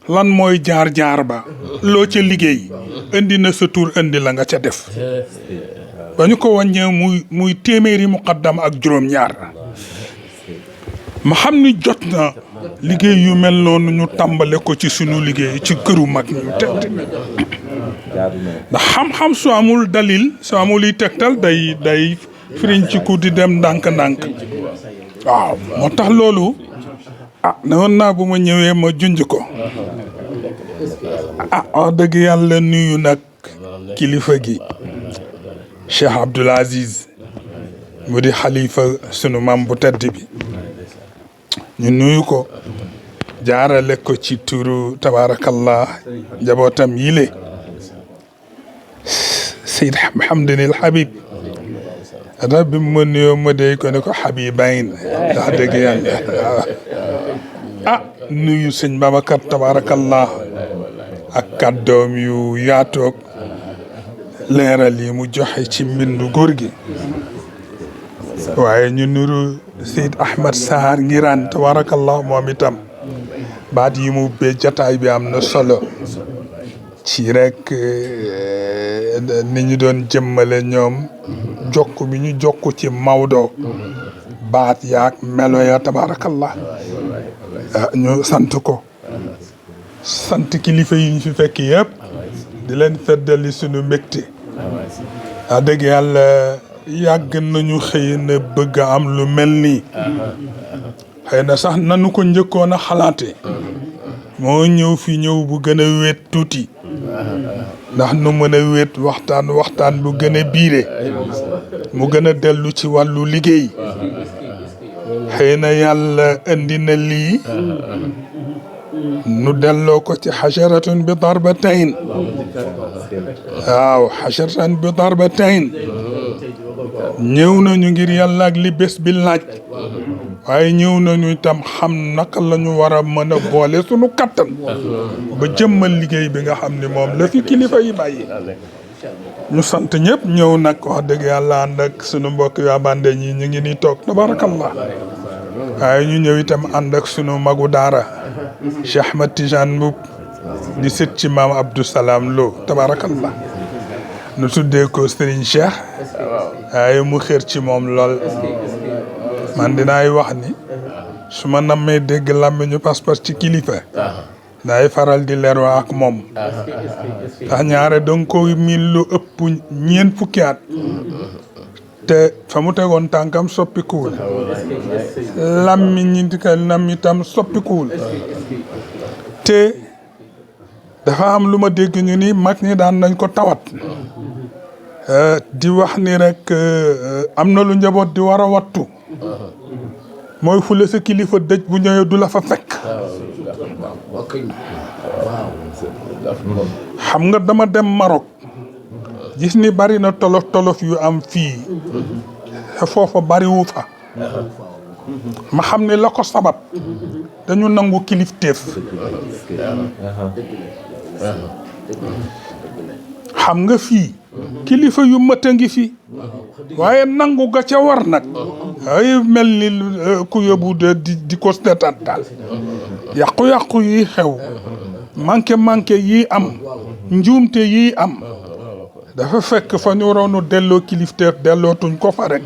lan mooy jaar-jaar ba loo ca liggéey indi na sa tur indi la nga ca def ba ñu ko wàññee muy téeméeri muqaddam ak juróom-ñaar ma xam ni jot na liggéey yu mel noonu ñu tàmbale ko ci sunu liggéey ci këru mag ñu tedd ndax xam-xam su amul dalil su amul yi tegtal day firiñ ci ku di dem ndànk-ndànk waaw moo tax loolu ne woon naa bu ma ñëwee ma junj ko wax dëgg yàlla nuyu nag kilifa gi Cheikh Abdoul Aziz mu di xalifa sunu maam bu tedd bi ñu nuyu ko jaarale ko ci turu tabarakallah njabootam yile Seyd Mouhamadul Habib rabbi ma nuyoo ma dey ko ne ko Habibayn wax dëgg yàlla nuyu sëñ Babacar tabarakallah ak kàddoom yu yaatoog leeral yi mu joxe ci mbindu góor gi waaye ñu nuru Seyd Ahmad Sarr Ngiraan tabarakallah moom itam baat yi mu ubbee jataay bi am na solo ci rek ni ñu doon jëmmale ñoom jokk bi ñu jokk ci Maodo baat yaak melo ya tabarakallah ñu sant ko sant kilifa yi ñu fi fekk yëpp di leen feddali sunu mbégte dëgg yàlla yàgg nañu xëy na bëgg a am lu mel nii xëy na sax nanu ko njëkkoon a xalaate moo ñëw fi ñëw bu gën a wéet tuuti ndax nu mën a wéet waxtaan bu gën a biire mu gën a dellu ci wàllu liggéey xëy na yàlla indi na lii nu delloo ko ci xajaratun bi darbatayn waaw xajaratun bi darbatayn ñëw nañu ngir yàlla ak li bés bi laaj waaye ñëw nañu itam xam naka la ñu war a mën a boole sunu kattan ba jëmmal liggéey bi nga xam ni moom la fi kilifa yi bàyyi ñu sant ñëpp ñëw nag wax dëgg yàlla ànd ak sunu mbokk yu abande ñi ñu ngi nii toog tabarakallah waaye ñu ñëw itam ànd ak sunu magu daara Cheikh Ahmed Tidiane Mboup di sët ci maam Abdou Salam Lo tabarakallah nu tuddee ko Serigne Cheikh waaye mu xër ci moom lool man dinaay wax ni su ma nammee dégg làmmiñu pas-pas ci kilifa daay faral di leeroo ak moom ndax ñaare danga ko miin lu ëpp ñeent fukki at te fa mu tegoon tànkam soppikuwul lam itam soppikuwul te dafa am lu ma dégg ñu ni mag ñi daan nañ ko tawat di wax ni rek am na lu njaboot di war a wattu mooy fu la sa kilifa dëj bu ñëwee du la fa fekk xam nga dama dem Maroc gis ni bari na tolof tolof yu am fii foofa bariwu fa ma xam ne la ko sabab dañu nangu kilifteef xam nga fii kilifa yu mët a ngi fi waaye nangu ga ca war nag ay mel ni ku yóbbu di ko seetaat daal yàqu-yàqu yi xew manqué yi am njuumte yi am dafa fekk fa ñu waroon delloo kilifteef dellootuñ ko fa rek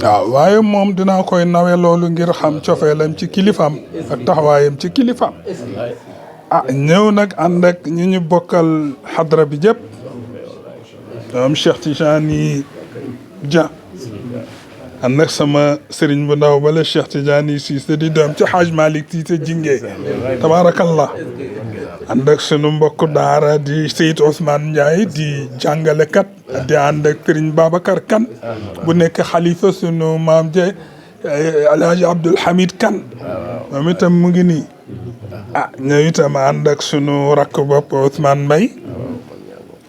waaw waaye moom dinaa koy nawe loolu ngir xam cofeelam ci kilifaam ak taxawaayam ci kilifaam ñëw nag ànd ak ñi ñu bokkal xadra bi jëpp am Cheikh Tijani Dia ànd ak sama sëriñ bu ndaw bala Cheikh Tijani Cissé di doom ci Haj Malick Cissé jingee tabarakallah ànd ak sunu mbokk daara di Seyd Ousmane Ndiaye di jàngalekat di ànd ak sëriñ Babacar Kane bu nekk xalifa sunu maam je Alhaji Abdoul Hamid Kane moom itam mu ngi nii ñëw itam ànd ak sunu rakk bopp Ousmane Mbaye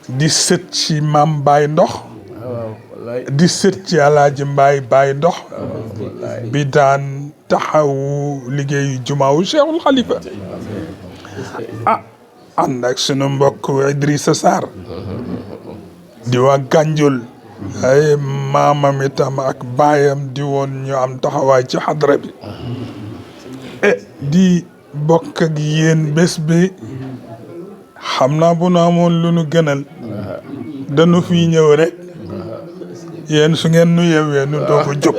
di sët ci maam Baye Ndox di sët ci Alaaji Baye Ndox bi daan taxawu liggéeyu jumaawu Cheikhul Khalifa ànd ak sunu mbokk Idrissa Sarr di waa Gànjul ay maamam itam ak baayam di woon ñu am taxawaay ci xadra bi di bokk ak yéen bés bi xam naa bu nu amoon lu nu gënal dañu fi ñëw rek yéen su ngeen nu yewee nu doog a jóg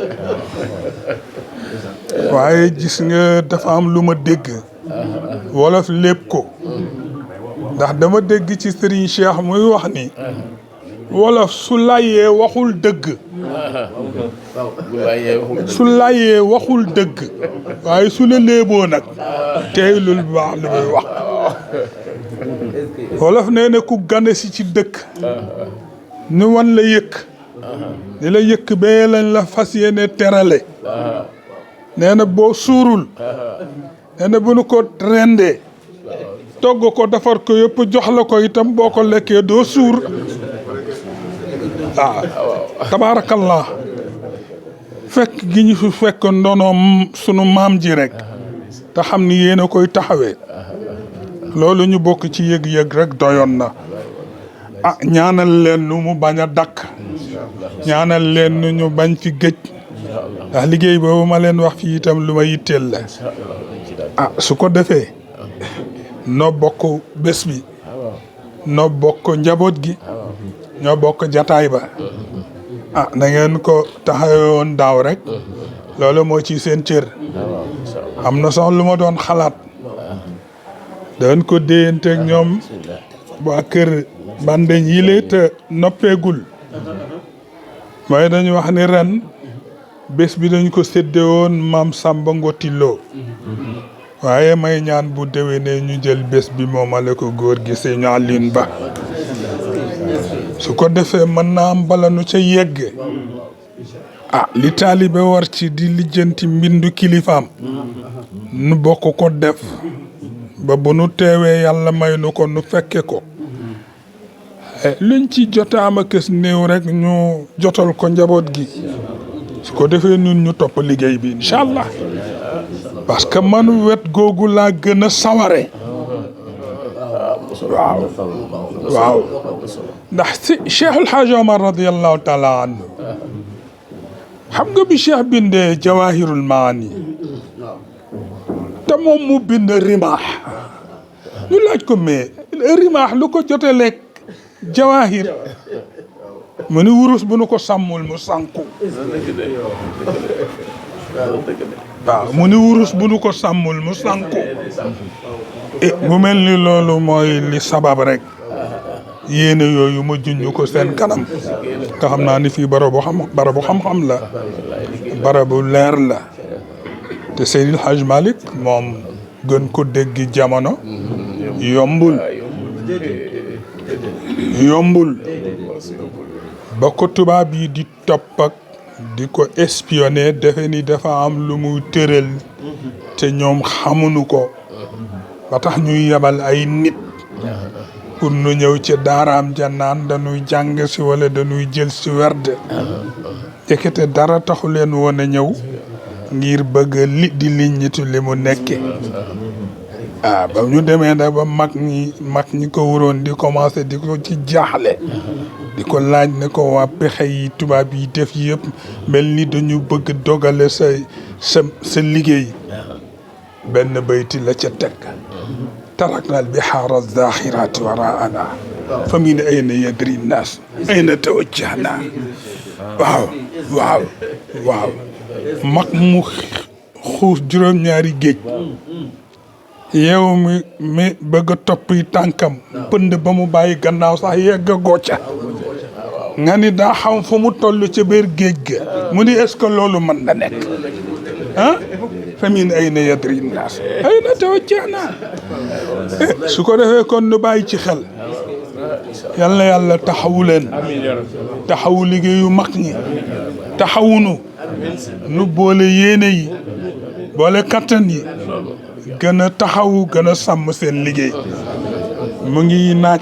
waaye gis nga dafa am lu ma dégg wolof lépp ko ndax dama dégg ci Serigne Cheikh muy wax ni wolof su layee waxul dëgg waaye su la léeboo nag teylul baax lu muy wax wolof nee na ku gane si ci dëkk ni wan la yëkk ni la yëkk bee lañ la fas yéene terale nee na boo suurul nee na bu nu ko rendee togg ko defar ko yëpp jox la ko itam boo ko lekkee doo suur tabaarakallah fekk gi ñu fi fekk ndono sunu maam ji rek te xam ni yéen a koy taxawee loolu ñu bokk ci yëg-yëg rek doyoon na ñaanal leen nu mu bañ a dakk ñaanal leen nu ñu bañ fi gëj ndax liggéey boobu ma leen wax fii itam lu ma yitteel la su ko defee noo bokk bés bi noo bokk njaboot gi ñoo bokk jataay ba na ngeen ko taxawoon daaw rek loolu moo ci seen cër am na sax lu ma doon xalaat dañ ko déyanteeg ñoom waa kër bandeñ yi lee te noppeegul mooy dañu wax ni ren bés bi dañ ko sédde woon maam Samba Ngoti Lo waaye may ñaan bu déwénee ñu jël bés bi moomale ko góor gi Sëñ Alioune Ba su ko defee mën naa am bala nu ca yegg li taalibe war ci di lijjanti mbindu kilifaam nu bokk ko def ba bu nu teewee yàlla may nu ko nu fekke ko luñ ci jotaama kës néew rek ñu jotal ko njaboot gi su ko defee nun ñu topp liggéey bi incha allah parce que man wet googu laa gën a saware waaw ndax si Cheikh El Hadj Omar radiyallahu taala anhu xam nga bi Cheikh bindee Jawahirul Maani te moom mu bind rimaax ñu laaj ko mais rimaax lu ko joteleeg jawaahir mu ni wurus bu nu ko sàmmul mu sànku waaw mu ni wurus bu nu ko sàmmul mu sànku mu mel ni loolu mooy li sabab rek yéene yooyu ma junj ko seen kanam nga xam naa ni fii barabu xam-xam la barabu leer la te Seydil Hadj Malick moom gën ko dégg jamono yombul ba ko tubaab yi di topp ak di ko espionner defe ni dafa am lu muy tëral te ñoom xamuñu ko ba tax ñuy yebal ay nit pour nu ñëw ci daaraam ja naan dañuy jàng si wala dañuy jël si werd jëkkate dara taxu leen woon a ñëw ngir bëgg di liññitu li mu nekke ba ñu demee nag ba mag ñi ko wuroon di commencé di ko ci jaaxle di ko laaj ne ko waa pexe yi tubaab yi def yëpp mel ni dañu bëgg dogale sa liggéey benn bayti la ca teg tarakna al bihaara zaaxiraati waraana fa min ayna yadri nnaas ayna tawajjahna waaw mag mu xuus juróom-ñaari géej yow mi bëgg a topp yi tànkam pënd ba mu bàyyi gannaaw sax yegg gocca nga ni daa xam fu mu toll ca biir géej ga mu ni est-ce que loolu mën na nekk fa min ayna yadri nnaas ayna tawajjahna su ko defee kon nu bàyyi ci xel yal na yàlla taxawu leen taxawu liggéeyu mag ñi taxawunu nu boole yéene yi boole kattan yi gën a taxawu gën a sàmm seen liggéey mu ngi naaj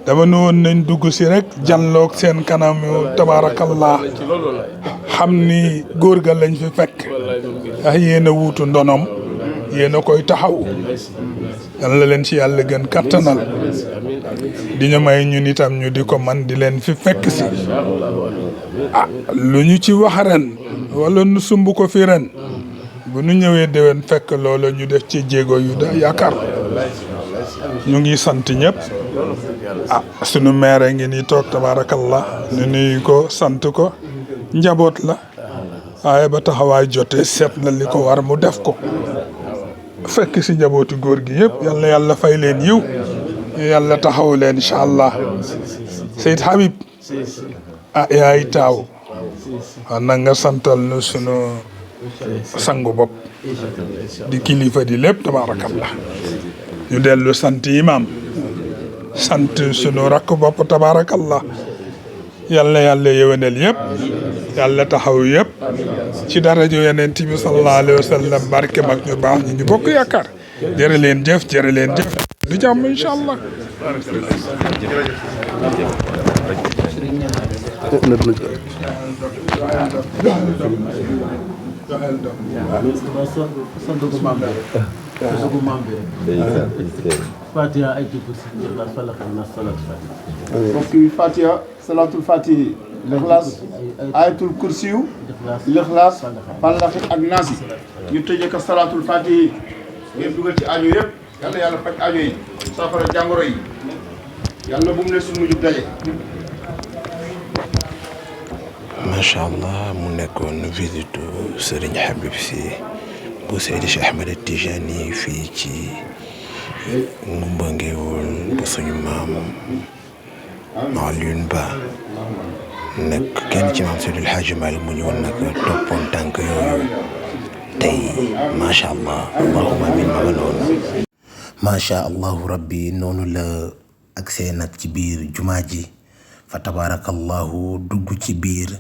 dama ne woon nañ dugg si rek jàlloog seen kanam tabaarakallah xam ni góor ga lañ fi fekk ndax yéen a wuutu ndonom yéen a koy taxaw yal na leen ci yàlla gën kattanal di ñu may ñun itam ñu di ko man di leen fi fekk si lu ñu ci wax ren wala nu sumb ko fi ren bu nu ñëwee déwén fekk loola ñu def ci jéego yu da yaakaar ñu ngi sant ñëpp sunu maire ngi ni toog tabaarakallah ñu nuyu ko sant ko njaboot la waaye ba taxawaay jotee seet na li ko war mu def ko fekk si njabootu góor gi yëpp yal na yàlla fay leen yiw yàlla taxaw leen incha allah Seyd Habib yaay taaw na nga santal nu sunu sangu bopp di kilifa di lépp tabaarakallah ñu dellu sant imam sant sunu rakk bopp tabaarakallah yàlla yàlla yéwénal yëpp yàlla taxaw yëpp ci daraja Yonent bi sallallahu alayhi wa sallam barke mag ñu baax ñi ñu bokk yaakaar jërë leen jëf du jàmm incha allah Fatiha ay tuuti si Ikhlas Falaq nas salat Fatiha. mbokk yi Fatiha salatul Fatihi Ikhlas ayatul kursiyu Ikhlas Falaq ak Naas ñu tëjee ko salatul Fatihi ngeen dugal ci aajo yëpp yal na yàlla faj aajo yi saafara jàngoro yi yàlla bu mu ne suñu mujjub daje. macha allah mu nekkoon visite Serigne Habib Sy bu Seydi Cheikh Ahmed Tijani fii ci Ngumba Ngeewul bu suñu maam Alioune Ba nekk kenn ci maam Seydil Hadji Malick mu ñëwoon nag toppoon tànk yooyu tey macha allah allahumma amin ma nga noonu. macha allahu rabbi noonu la agsee nag ci biir jumaa ji fa tabaarakallahu dugg ci biir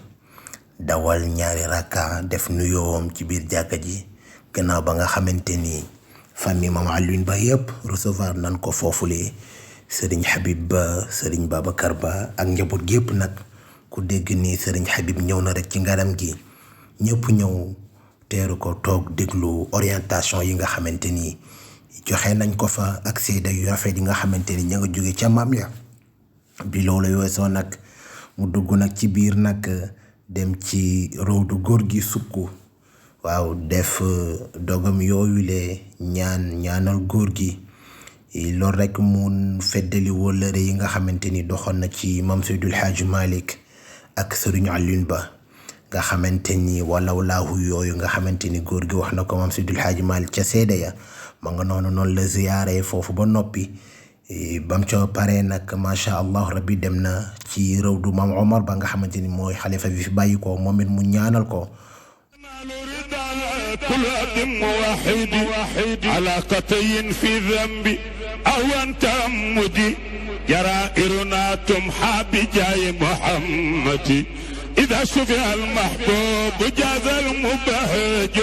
dawal ñaari rakka def nuyoom ci biir jàkka ji gannaaw ba nga xamante ni famille maam Alioune Ba yëpp recevoir nan ko foofulee Serigne Habib Ba Serigne Babacar Ba ak njaboot gi yëpp nag ku dégg ni Serigne Habib ñëw na rek ci ngaram gi ñëpp ñëw teeru ko toog déglu orientation yi nga xamante ni joxe nañ ko fa ak seede yu rafet yi nga xamante ni ña nga jóge ca maam ya bi loolu weesoo nag mu dugg nag ci biir nag dem ci roodu góor gi sukk waaw def dogam yooyu le ñaanal góor gi loolu rek mu feddali wóllëre yi nga xamante ni doxoon na ci Maam Seydil Hadji Malick ak Serigne Alioune Ba nga xamante ni walawlaahu yooyu nga xamante ni góor gi wax na ko Maam Seydil Hadji Malick ca seede ya ma nga noonu la ziyaare foofu ba noppi bam ca paree nag macha allah rabbi dem na ci rawdu Maam Omar ba nga xamante ni mooy xalifa bi fi bàyyi ko moom it mu ñaanal ko كل أدم واحد علاقتين في ذنبي أو أنت أمدي جرائرنا تمحى بجاي محمد إذا شفع المحبوب جاز المبهج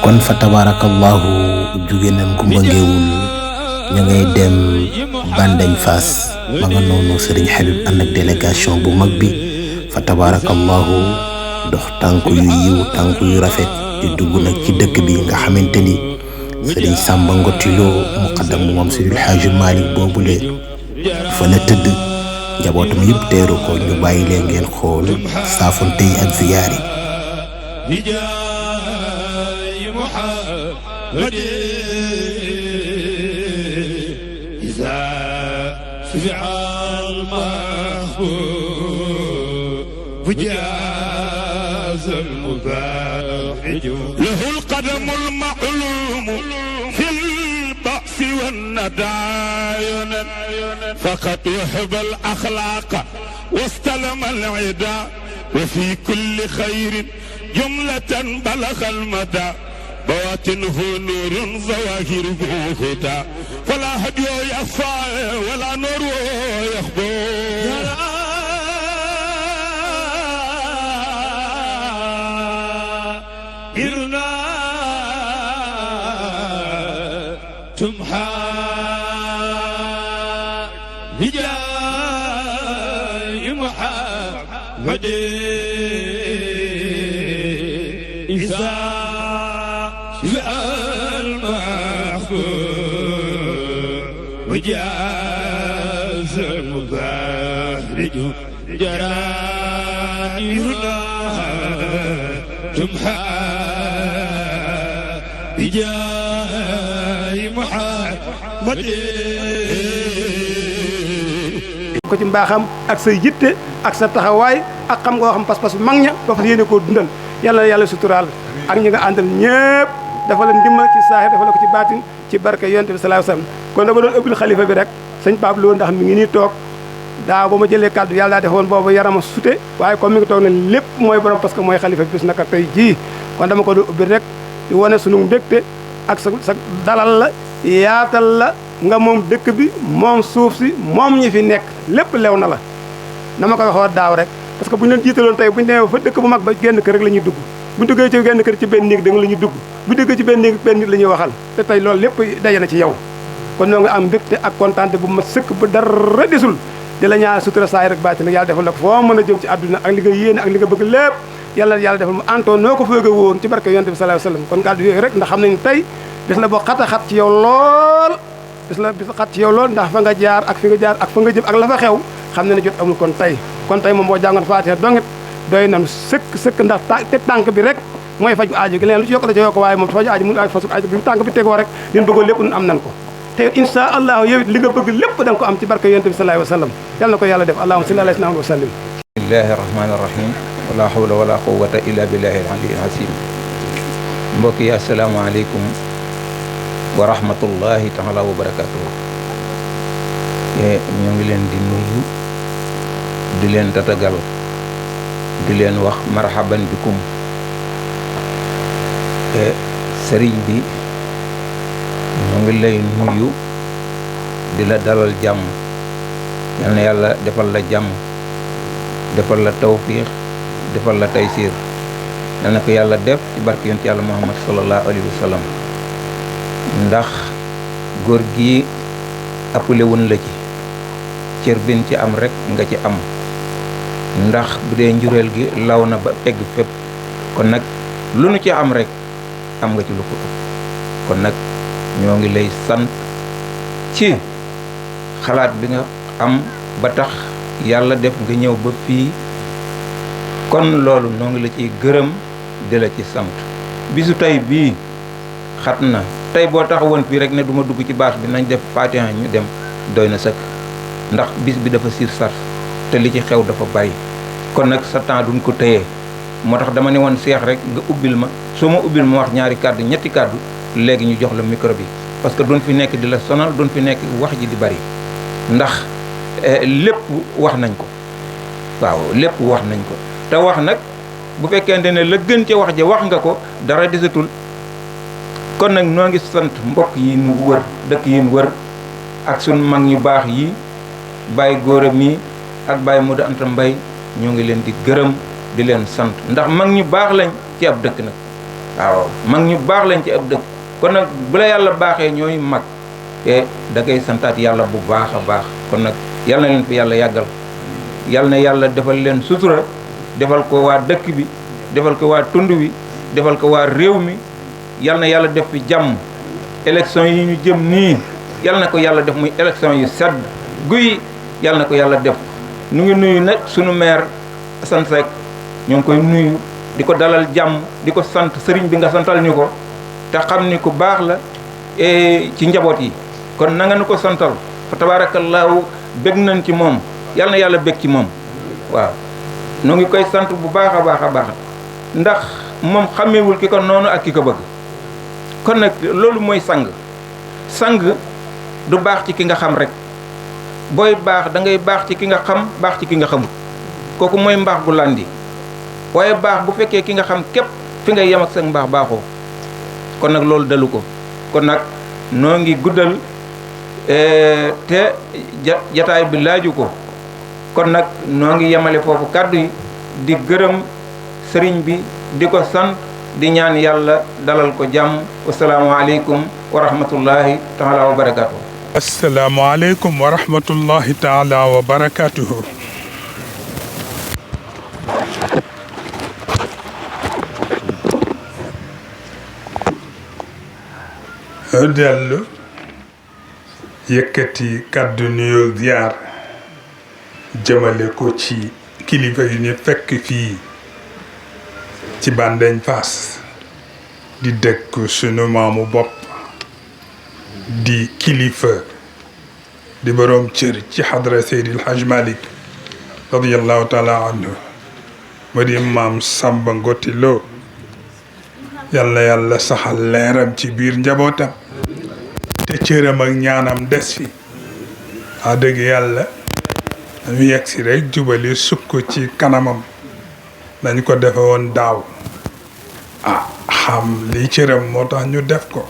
kon fa tabarakallahu jóge nañ ko mbëngeewul ña ngay dem Bandañ Fass ma nga noonu Serigne Habib ànd ak délégation bu mag bi fa tabarakallahu dox tànk yu yiw tànk yu rafet di dugg nag ci dëkk bi nga xamante ni Serigne Samba Ngotilo muqaddam Maam Seydil Hadji Malick boobule fa la tëdd njabootam yëpp teeru ko ñu bàyyi leen ngeen xool saafonte yi ak ziyaar yi إذا شفع المحبوب جاز المبهج له القدم المعلوم في البأس والنداين فقط يحب الأخلاق واستلم العدا وفي كل خير جملة بلغ المدى بواطنه نور ظواهره هدى فلا هدي يخفى ولا نور يخبو إرنا تمحى بجاي محمد إذا وجاز المبهج جرائرنا تمحى بجاي محمد ko ci mbaaxam ak sa yitte ak sa taxawaay ak xam nga xam pas-pas mag ña ba fa yéene koo dundal yàlla na yàlla suturaal ak ñi nga àndal ñëpp dafa la ndimbal ci saaxir dafa la ko ci baatin ci barke yonent bi sallallahu alayhi wasallam kon dama doon ëbbil xalifa bi rek sëñ Pape Lo ndax mi ngi nii toog daaw ba ma jëlee kàddu yàlla daa defoon boobu yarama sute waaye comme mi ngi toog ne lépp mooy borom parce que mooy xalifa bi bis naka tey jii kon dama ko doon ubbil rek di wane sunu mbégte ak sa dalal la yaatal la nga moom dëkk bi moom suuf si moom ñi fi nekk lépp lew na la na ma ko waxoon daaw rek parce que bu ñu leen jiitaloon tey bu ñu demee fa dëkk bu mag ba genn kër rek la ñuy dugg bu ñu duggee ci genn kër ci benn néeg da nga la ñuy dugg bu duggee ci benn néeg benn nit la ñuy waxal te tey loolu lépp daje na ci yow kon ñoo nga am mbégte ak kontaante bu ma sëkk ba dara desul di la ñaan sutura saay rek bàyyi nag yàlla defal la ko foo mën a jëm ci àdduna ak li nga yéene ak li nga bëgg lépp yàlla defal mu antoon noo ko fëgg woon ci barke yonent bi sallallahu alayhi wasallam kon kàddu yooyu rek ndax xam nañ tey bis la boo xat a xat ci yow lool bis xat ci yow lool ndax fa nga jaar ak fi nga jaar ak fa nga jëm ak la fa xew xam ne ne jot amul kon tey moom boo jàngoon Faatiha dongit doy nañu sëkk ndax te tànk bi rek mooy faju aajo gi leen lu ci yokk da ci yokk waaye moom faju aajo mu fasu aajo bi tànk bi tegoo rek liñ bëggoon lépp nun am nan ko te insha allah yow it li nga bëgg lépp da nga ko am ci barke yonent bi sallallahu alayhi wa sallam yàlla na ko yàlla def allahumma salli ala sayyidina wa sallim bismillahi rahmani rahim wala hawla wala quwwata illa billahi al-aliyyil azim mbokk yi asalaamaaleykum wa rahmatullahi taala wa barakatuhu ñoo ngi leen di nuyu di leen tatagal di leen wax marhaban bikum sëriñ bi ñoo ngi lay nuyu di la dalal jàmm yal na yàlla defal la jàmm defal la tawfiix defal la taysiir yal na ko yàlla def ci barke yonent yàlla muhammad sallallahu alayhi wa sallam ndax góor gi appelé woon la ci cër bin ci am rek nga ci am ndax bu dee njureel gi law na ba egg fépp kon nag lu nu ci am rek am nga ci lu ko ëpp kon nag ñoo ngi lay sant ci xalaat bi nga am ba tax yàlla def nga ñëw ba fii kon loolu noo ngi la ciy gërëm di la ci sant bisu tey bii xat na tey boo taxawoon fii rek ne du ma dugg ci baas bi nañ def Fatiha ñu dem doy na sëkk ndax bis bi dafa siir sar te li ci xew dafa bari kon nag sa temps duñ ko téyee moo tax dama ne woon seex rek nga ubbil ma soo ma ubbil ma wax ñaari kàddu ñetti kàddu léegi ñu jox la micro bi parce que duñ fi nekk di la sonal duñ fi nekk wax ji di bari ndax lépp wax nañ ko waaw lépp wax nañ ko te wax nag bu fekkente ne la gën ca wax ja wax nga ko dara desatul kon nag noo ngi sant mbokk yi nu wër dëkk yi nu wër ak suñ mag ñu baax yi Baye Gora mi ak Baye Modou Anta Mbaye ñoo ngi leen di gërëm di leen sant ndax mag ñu baax lañ ci ab dëkk nag waaw mag ñu baax lañ ci ab dëkk kon nag bu la yàlla baaxee ñooy mag te da ngay santaat yàlla bu baax a baax kon nag yal na leen fi yàlla yàggal yal na yàlla defal leen sutura defal ko waa dëkk bi defal ko waa tund wi defal ko waa réew mi yal na yàlla def fi jàmm élection yi ñu jëm nii yal na ko yàlla def muy élection yu sedd guy yal na ko yàlla def nu ngi nuyu nag sunu maire Assane Seck ñoo ngi koy nuyu di ko dalal jàmm di ko sant sëriñ bi nga santal ñu ko te xam ni ku baax la ci njaboot yi kon na nga nu ko santal fa tabaarakallaahu bég nañ ci moom yal na yàlla bég ci moom waaw noo ngi koy sant bu baax a baax a baax ndax moom xàmmewul ki ko noonu ak ki ko bëgg kon nag loolu mooy sang du baax ci ki nga xam rek booy baax da ngay baax ci ki nga xam baax ci ki nga xamul kooku mooy mbaax gu landi waaye baax bu fekkee ki nga xam képp fi ngay yem ak sa mbaax baaxoo kon nag loolu dalu ko kon nag noo ngi guddal te jataay bi laaju ko kon nag noo ngi yemale foofu kàddu yi di gërëm sëriñ bi di ko sant di ñaan yàlla dalal ko jàmm wasalaamualeykum wa rahmatullahi taala wa barakatuhu asalaamaaleykum wa rahmatullahi taala wa barakatuhu dellu yëkkati kàddu nuyoo ziar jëmale ko ci kilifa yu ñu fekk fii ci Bandeñ Fass di dëkk sunu maamu bopp di kilifa di boroom cër ci xadra Seydil Hajj Malick radiyallahu taala anhu ma di maam Samba Ngoti Lo yàlla yàlla saxal leeram ci biir njabootam te cëram ak ñaanam des fi a dëgg yàlla dañu yegg si rek jubali sukk ci kanamam dañ ko defe woon daaw xam li cëram moo tax ñu def ko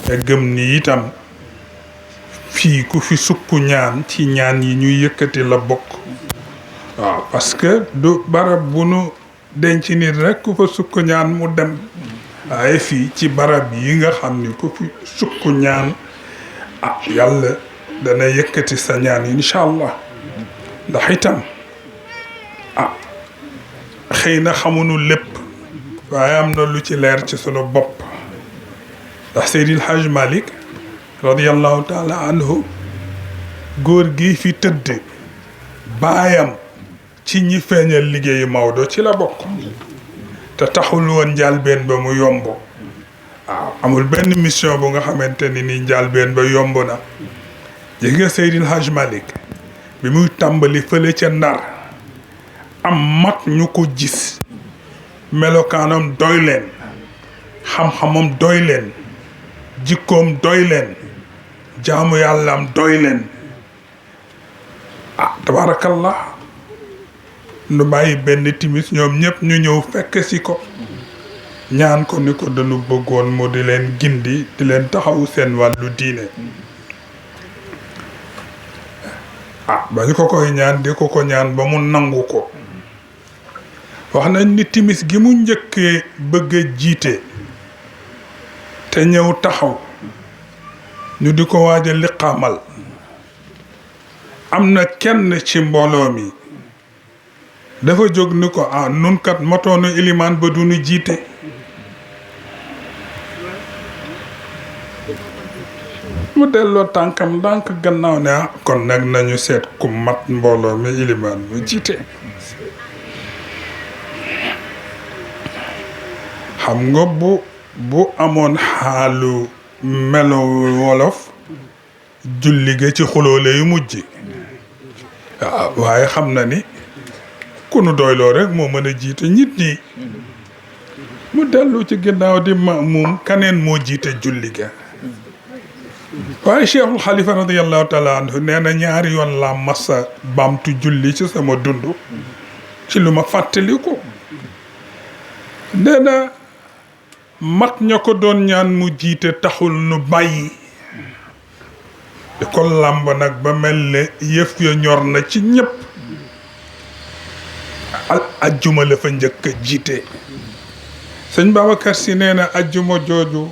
te gëm ni itam fii ku fi sukk ñaan ci ñaan yi ñuy yëkkati la bokk waaw parce que du barab bu nu denc nit rek ku fa sukk ñaan mu dem waaye fii ci barab yi nga xam ni ku fi sukk ñaan yàlla dana yëkkati sa ñaan incha allah ndax itam xëy na xamuñu lépp waaye am na lu ci leer ci sunu bopp ndax Seydil Hajj Malick radiyallahu taala anhu góor gi fi tëdd baayam ci ñi feeñal liggéeyu Maodo ci la bokk te taxul woon njàlbeen ba mu yomb waaw amul benn mission bu nga xamante ni njàlbeen ba yomb na gis nga Seydil Hajj Malick bi muy tàmbali fële ca Ndar am mag ñu ko gis melokaanam doy leen xam-xamam doy leen jikkoom doy leen jaamu yàllaam doy leen tabaarakallah nu bàyyi benn timis ñoom ñëpp ñu ñëw fekk si ko ñaan ko ni ko dañu bëggoon mu di leen gindi di leen taxawu seen wàllu diine ba ñu ko koy ñaan di ko ñaan ba mu nangu ko wax nañ ni timis gi mu njëkkee bëgg a jiite te ñëw taxaw ñu di ko waaj a liqaamal am na kenn ci mbooloo mi dafa jóg ni ko nun kat matoonu ilimaan ba du ñu jiite mu delloo tànkam ndànk gannaaw ne kon nag nañu seet ku mat mbooloo mi ilimaan mu jiite. xam nga bu amoon xaalu melo wolof julli ga ci xuloole yu mujj waaw waaye xam na ni ku nu doyloo rek moo mën a jiite nit ñi mu dellu ci ginnaaw di maamum kaneen moo jiite julli ga waaye Cheikhul Xalifa radiyallahu taala anhu nee na ñaari yoon la massa baamtu julli ci sama dund ci lu ma fàttaliku nee na mag ña ko doon ñaan mu jiite taxul nu bàyyi di ko làmb nag ba mel ne yëf ya ñor na ci ñëpp ajjuma la fa njëkk a jiite sëñ Babacar Si nee na ajjuma jooju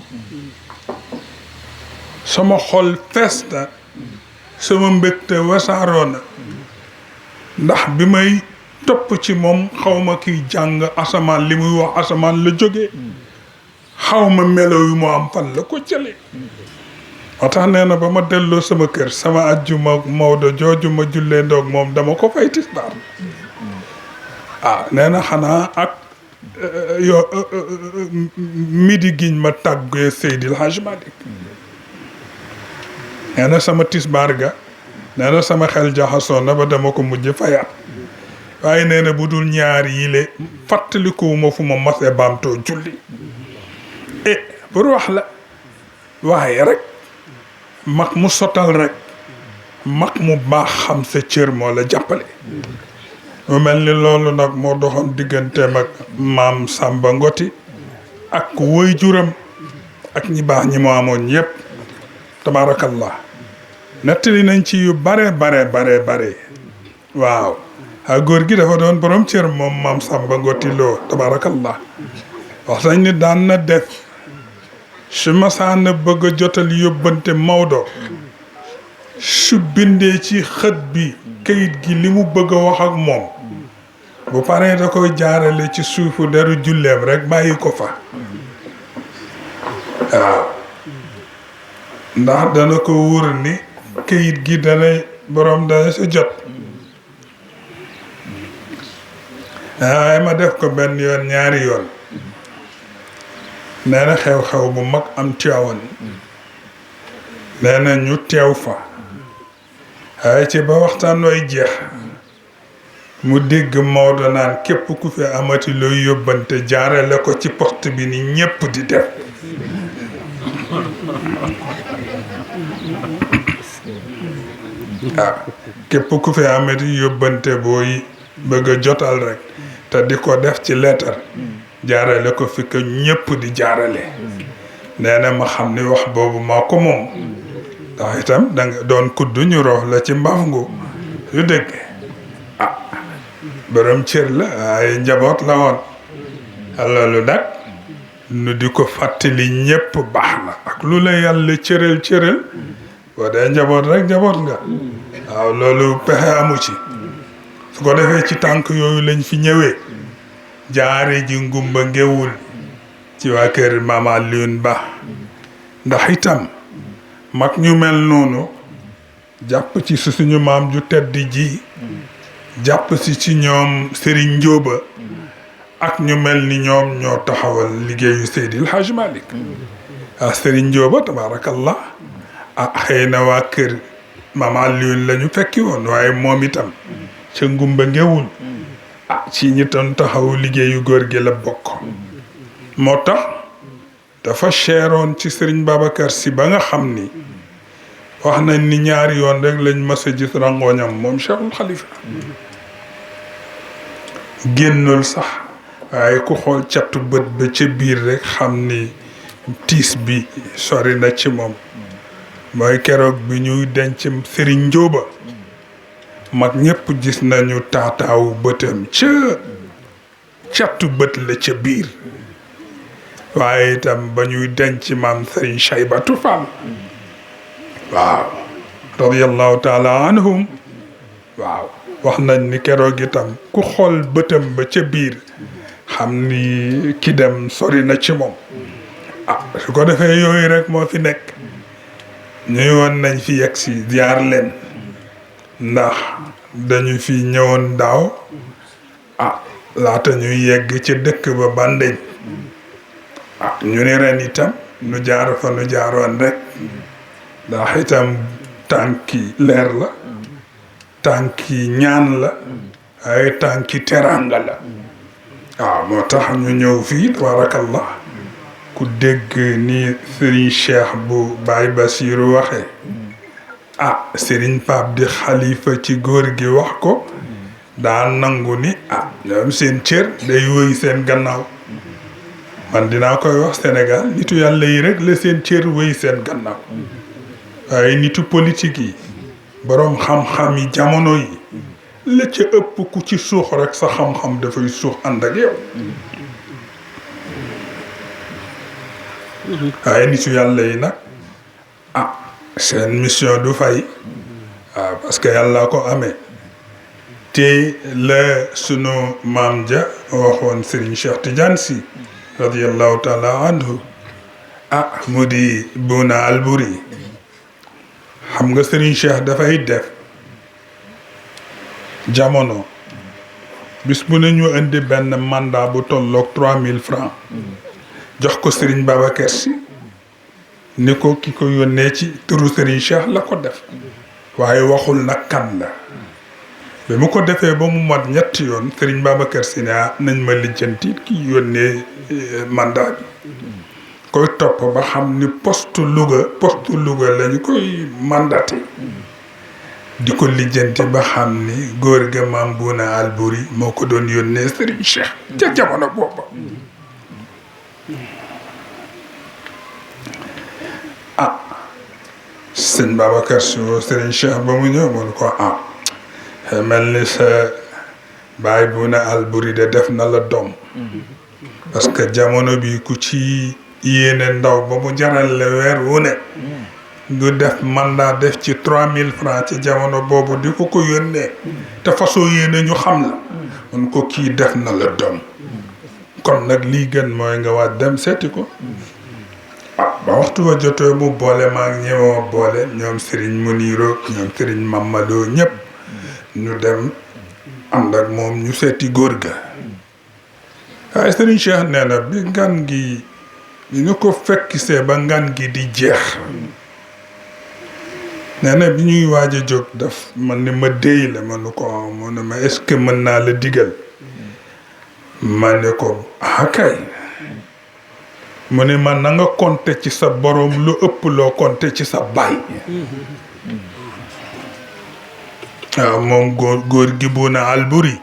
sama xol fees na sama mbégte wasaaroo na ndax bi may topp ci moom xawma kiy jàng asamaan li muy wax asamaan la jóge xawma melo yu mu am fan la ko jële moo tax nee na ba ma delloo sama kër sama ajjuma Maodo jooju ma jullee ndoog moom dama ko fay tisbaar nee na xanaa ak midi giñ ma tàggee Seydil Hadj Malick nee na sama tisbaar ga nee na sama xel jaxasoo na ba dama ko mujj fayaat waaye nee na bu dul ñaar yile fàttalikuwuma fu ma mase baamtoo julli pour wax la waaye rek mag mu sotal rek mag mu baax xam sa cër moo la jàppale mu mel ni loolu nag moo doxoon digganteem ak maam Samba Ngoti ak woy juram ak ñi baax ñi mu amoon yépp tabaarakallah nettali nañ ci yu bare waaw góor gi dafa doon borom cër moom maam Samba Ngoti loo tabaarakallah wax nañ ni daan na def su masaana bëgg a jotal yóbbante Maodo su bindee ci xët bi kayit gi li mu bëgg a wax ak moom bu paree da koy jaarale ci suufu deru julleem rek bàyyi ko fa waaw ndax dana ko wóor ni kayit gi dana borom dana sa jot waaye ma def ko benn yoon ñaari yoon nee na xew-xew bu mag am Tiwaawan nee na ñu teew fa waaye ci ba waxtaan way jeex mu dégg Maodo naan képp ku fi amati looy yóbbante jaarale ko ci poste bi ni ñépp di def képp ku fi amati yóbbante booy bëgg a jotal rek te di ko def ci leetar jaarale ko fi ko ñépp di jaarale nee na ma xam ni wax boobu maa ko moom ndax itam danga doon kudd ñu roof la ci mbaaf ngu yu dëgg borom cër la ay njaboot la woon loolu nag nu di ko fàttali ñépp baax na ak lu la yàlla cëral boo dee njaboot rek njaboot nga waaw loolu pexe amu ci su ko defee ci tànk yooyu lañ fi ñëwee jaare ji ngumba ngewul ci waa kër Maam Alioune Ba ndax itam mag ñu mel noonu jàpp ci suñu maam ju tedd ji jàpp ci ñoom Serigne Ndioba ak ñu mel ni ñoom ñoo taxawal liggéeyu Seydil Hadj Malick Serigne Ndioba tabaarakallah xëy na waa kër Maam Alioune la ñu fekki woon waaye moom itam ca ngumba ngewul ci ñi doon taxaw liggéeyu góor gi la bokk moo tax dafa cheroon ci Serigne Babacar Sy ba nga xam ni wax nañ ni ñaari yoon rek lañ mas a gis rangooñam moom Cheikhul Khalifa génnul sax waaye ku xool catu bët ba ca biir rek xam ni tiis bi sori na ci moom mooy keroog bi ñuy denc Serigne Ndioba mag ñépp gis nañu taataawu bëtam ca catu bët la ca biir waaye itam ba ñuy denc maam Serigne Chaybatu Fall waaw radiyallahu taala anhum waaw wax nañ ni keroog itam ku xool bëtam ba ca biir xam ni ki dem sori na ci moom su ko defee yooyu rek moo fi nekk ñuy woon nañ fi yegg si ziar leen ndax dañu fi ñëwoon daaw laata ñuy yegg ci dëkk ba Bandeñ ñu ne ren itam nu jaar fa nu jaaroon rek ndax itam tànki leer la tànki ñaan la ay tànki teranga la moo tax ñu ñëw fii tabarakallah ku dégg ni Serigne Cheikh bu Baye Bassirou waxe Serigne Pape di xalifa ci góor gi wax ko daa nangu ni ñoom seen cër day wëy seen gannaaw man dinaa koy wax Sénégal nitu yàlla yi rek la seen cër wëy seen gannaaw waaye nitu politique yi boroom xam-xam yi jamono yi la ca ëpp ku ci suux rek sa xam-xam dafay suux ànd ak yow waaye nitu yàlla yi nag seen mission du fay parce que yàlla ko amee te la sunu maam ja waxoon Serigne Cheikh Tidiane Sy radiyallahu taala anhu mu di Bouna Albouri xam nga Serigne Cheikh dafay def jamono bis bu ne ñu indi benn mandat bu tolloog 3000 francs jox ko Serigne Babacar Sy ni ko ki ko yónnee ci turu Serigne Cheikh la ko def waaye waxul nag kan la bi mu ko defee ba mu mat ñetti yoon Serigne Babacar Sy ne nañ ma lijjanti ki yónnee mandat bi koy topp ba xam ni poste Louga lañu koy mandaté di ko lijjanti ba xam ni góor ga Maam Bouna Albouri moo ko doon yónnee Serigne Cheikh ca jamono booba sëñ Babacar Sy Serigne Cheikh ba mu ñëw mun ko mel ni sa baay Bouna Albouri de def na la doom parce que jamono bi ku ci yéene ndaw ba mu jaral la weer wu ne du def mandat def ci 3000 francs ci jamono boobu di ko yónnee te façon yéene ñu xam la mun ko kii def na la doom kon nag lii gën mooy nga waaj dem seeti ko ba waxtu wa jotee mu boole maa ngi ñëwoo boole ñoom Serigne Mouniro ñoom Serigne Mamadou ñëpp ñu dem ànd ak moom ñu seeti góor ga waaye Serigne Cheikh nee na bi ngan gi ñu ko fekkisee ba ngan gi di jeex nee na bi ñuy waaj a jóg daf man ni ma déy la ma nu ko mu ne ma est-ce que mën naa la digal ma ne ko kay mu ne man na nga compter ci sa borom lu ëpp loo compter ci sa baay waaw moom góor gi Bouna Albouri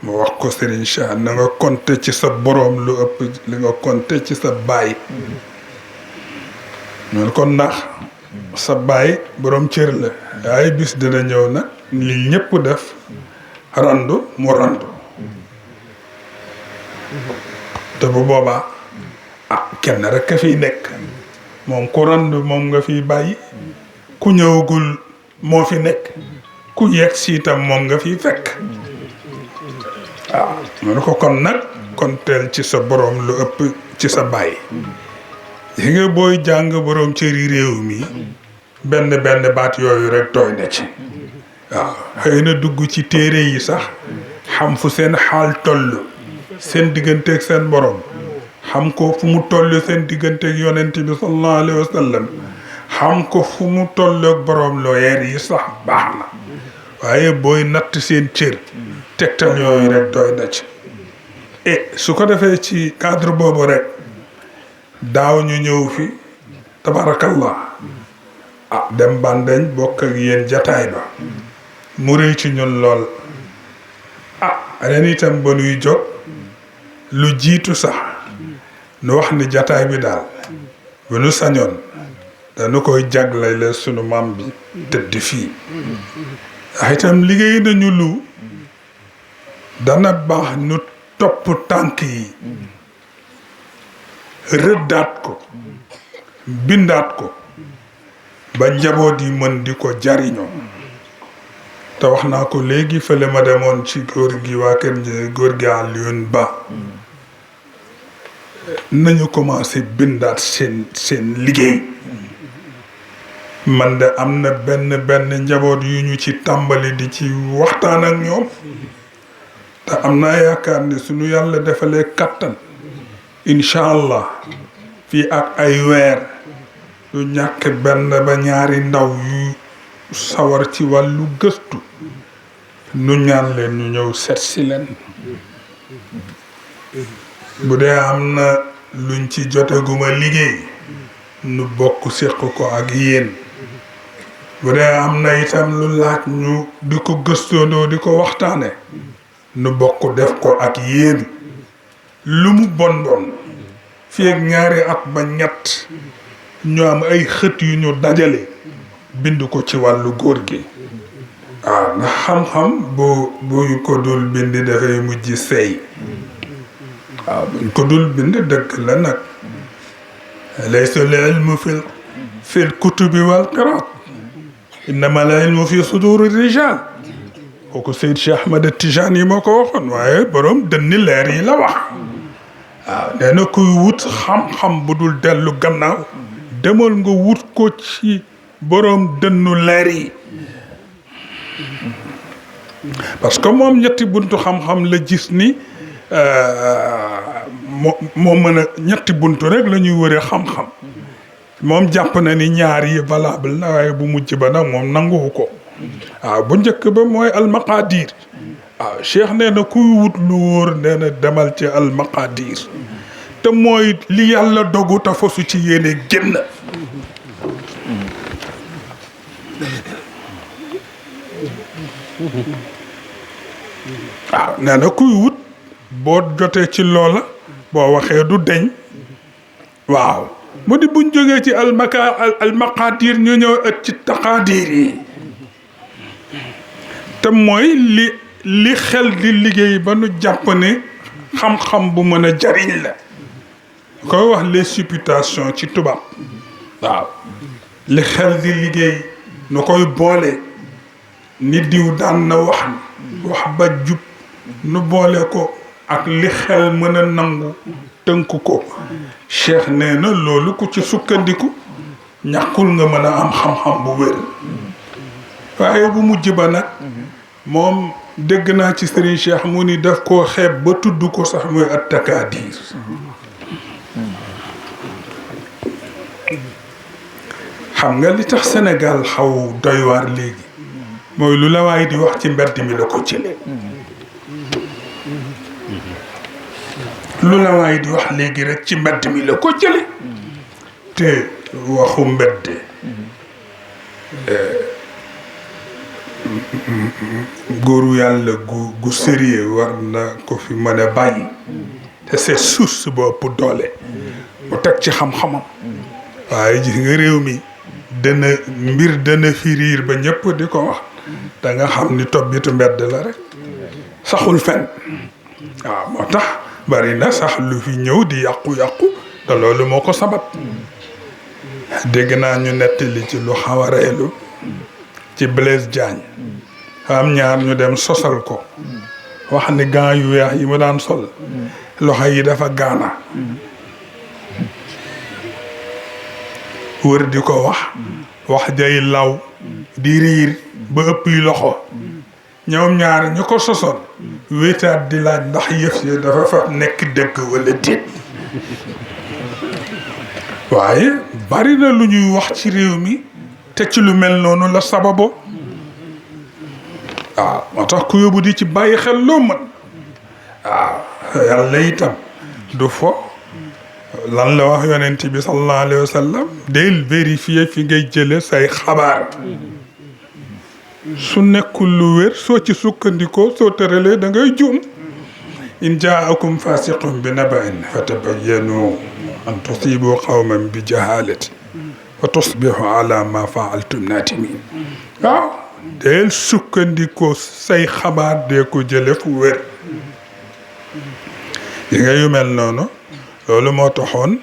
mu wax ko Serigne Cheikh na nga compter ci sa borom lu ëpp li nga compter ci sa baay ñun kon ndax sa baay borom cër la waaye bis dina ñëw nag li ñëpp def randu mu randu te bu boobaa kenn rek a fiy nekk moom ku randu moom nga fiy bàyyi ku ñëwagul moo fi nekk ku yegg si itam moom nga fiy fekk man ko kon nag kon teel ci sa borom lu ëpp ci sa baay yi nga booy jàng borom cëri réew mi benn baat yooyu rek tooy na ci waaw xëy na dugg ci téere yi sax xam fu seen xaal toll seen digganteeg seen borom xam ko fu mu toll seen digganteeg yonent bi sallallahu alayhi wa sallam xam ko fu mu tolloog borom looyeer yi sax baax na waaye booy natt seen cër tegtal yooyu rek doy na ci su ko defee ci cadre boobu rek daaw ñu ñëw fi tabarakallah dem Bandeñ bokk ak yéen jataay ba mu rëy ci ñun lool ren itam ba nuy jóg lu jiitu sax nu wax ni jataay bi daal bu nu sañoon dañu koy jagleel sunu maam bi tëdd fii itam liggéey nañu lu dana baax nu topp tànk yi rëddaat ko bindaat ko ba njaboot yi mën di ko jariñoo te wax naa ko léegi fële ma demoon ci góor gi waa kër góor gi Alioune Ba nañu commencé bindaat seen liggéey man de am na benn njaboot yu ñu ci tàmbali di ci waxtaan ak ñoom te am naa yaakaar ne suñu yàlla defalee kattan incha allah fii ak ay weer yu ñàkk benn ba ñaari ndaw yu sawar ci wàllu gëstu nu ñaan leen ñu ñëw seet si leen bu dee am na luñ ci jotaguma liggéey nu bokk séq ko ak yéen bu dee am na itam lu laaj ñu di ko gëstoondoo di ko waxtaane nu bokk def ko ak yéen lu mu bon fii ak ñaari at ba ñett ñu am ay xët yu ñu dajale bind ko ci wàllu góor gi waaw ndax xam-xam bu ko dul bind dafay mujj seey waaw buñ ko dul bind dëgg la nag laysa al ilmu fi l kutubi wal qiraat innama al ilmu fi suduri rijal kooku Seyd Cheikh Ahmad Tijani yi moo ko waxoon waaye borom dënni leer yi la wax waaw nee na kuy wut xam-xam bu dul dellu gannaaw demal nga wut ko ci borom dënnu leer yi parce que moom ñetti buntu xam-xam la gis ni moo mën a ñetti buntu rek la ñuy wëree xam-xam moom jàpp na ni ñaar yi valable na waaye bu mujj ba nag moom nanguwu ko waaw bu njëkk ba mooy almaqadir waaw Cheikh nee na kuy wut lu wóor nee na demal ci almaqadir te mooy li yàlla dogu te fasu ci yéene génn waaw nee na kuy wut boo jotee ci loola boo waxee du deñ waaw mu di buñ jógee ci almaqadir ñu ñëw ci taqadir yi te mooy li xel di liggéey ba nu jàpp ne xam-xam bu mën a jariñ la koy wax les supputations ci tubaab waaw li xel di liggéey nu koy boole ni diw daan na wax ba jub nu boole ko ak li xel mën a nangu tënk ko Cheikh nee na loolu ku ci sukkandiku ñàkkul nga mën a am xam-xam bu wér waaye bu mujj ba nag moom dégg naa ci Serigne Cheikh mu ni daf koo xeeb ba tudd ko sax mooy at takaadir xam nga li tax Sénégal xaw doy waar léegi mooy lu la waaye di wax ci mbedd mi la ko jële lu la waaye di wax léegi rek ci mbedd mi la ko jële te waxu mbedd góoru yàlla gu sérieux war na ko fi mën a bàyyi te c'est source bu ëpp doole mu teg ci xam-xamam waaye gis nga réew mi dana firiir ba ñëpp di ko wax da nga xam ni tobbitu mbedd la rek saxul fen waaw moo tax bari na sax lu fi ñëw di yàqu-yàqu te loolu moo ko sabab dégg naa ñu nettali ci lu xaw a reelu ci Blaise Diagne am ñaar ñu dem sosal ko wax ni gants yu weex yi mu daan sol loxo yi dafa gaana wër di ko wax jay law di riir ba ëpp yi loxo ñoom ñaar ñu ko sosoon wéetaat di laaj ndax yëf yi dafa fa nekk dëgg wala déet waaye bari na lu ñuy wax ci réew mi te ci lu mel noonu la sababo waaw moo tax ku yóbbu di ci bàyyi xel loo mën waaw yàlla itam du fo lan la wax yonent bi sallallahu alayhi wa sallam del vérifier fi ngay jële say xabaar su nekkul lu wér soo ci sukkandikoo soo tëralee da ngay juum in jaakum fasiqun bi naba'in fatabayyanu an tusibu qawman bi jahalati wa tusbihu ala ma fa'altum nadimin waaw del sukkandikoo say xabaar dee ko jële fu wér yi nga yu mel noonu loolu moo taxoon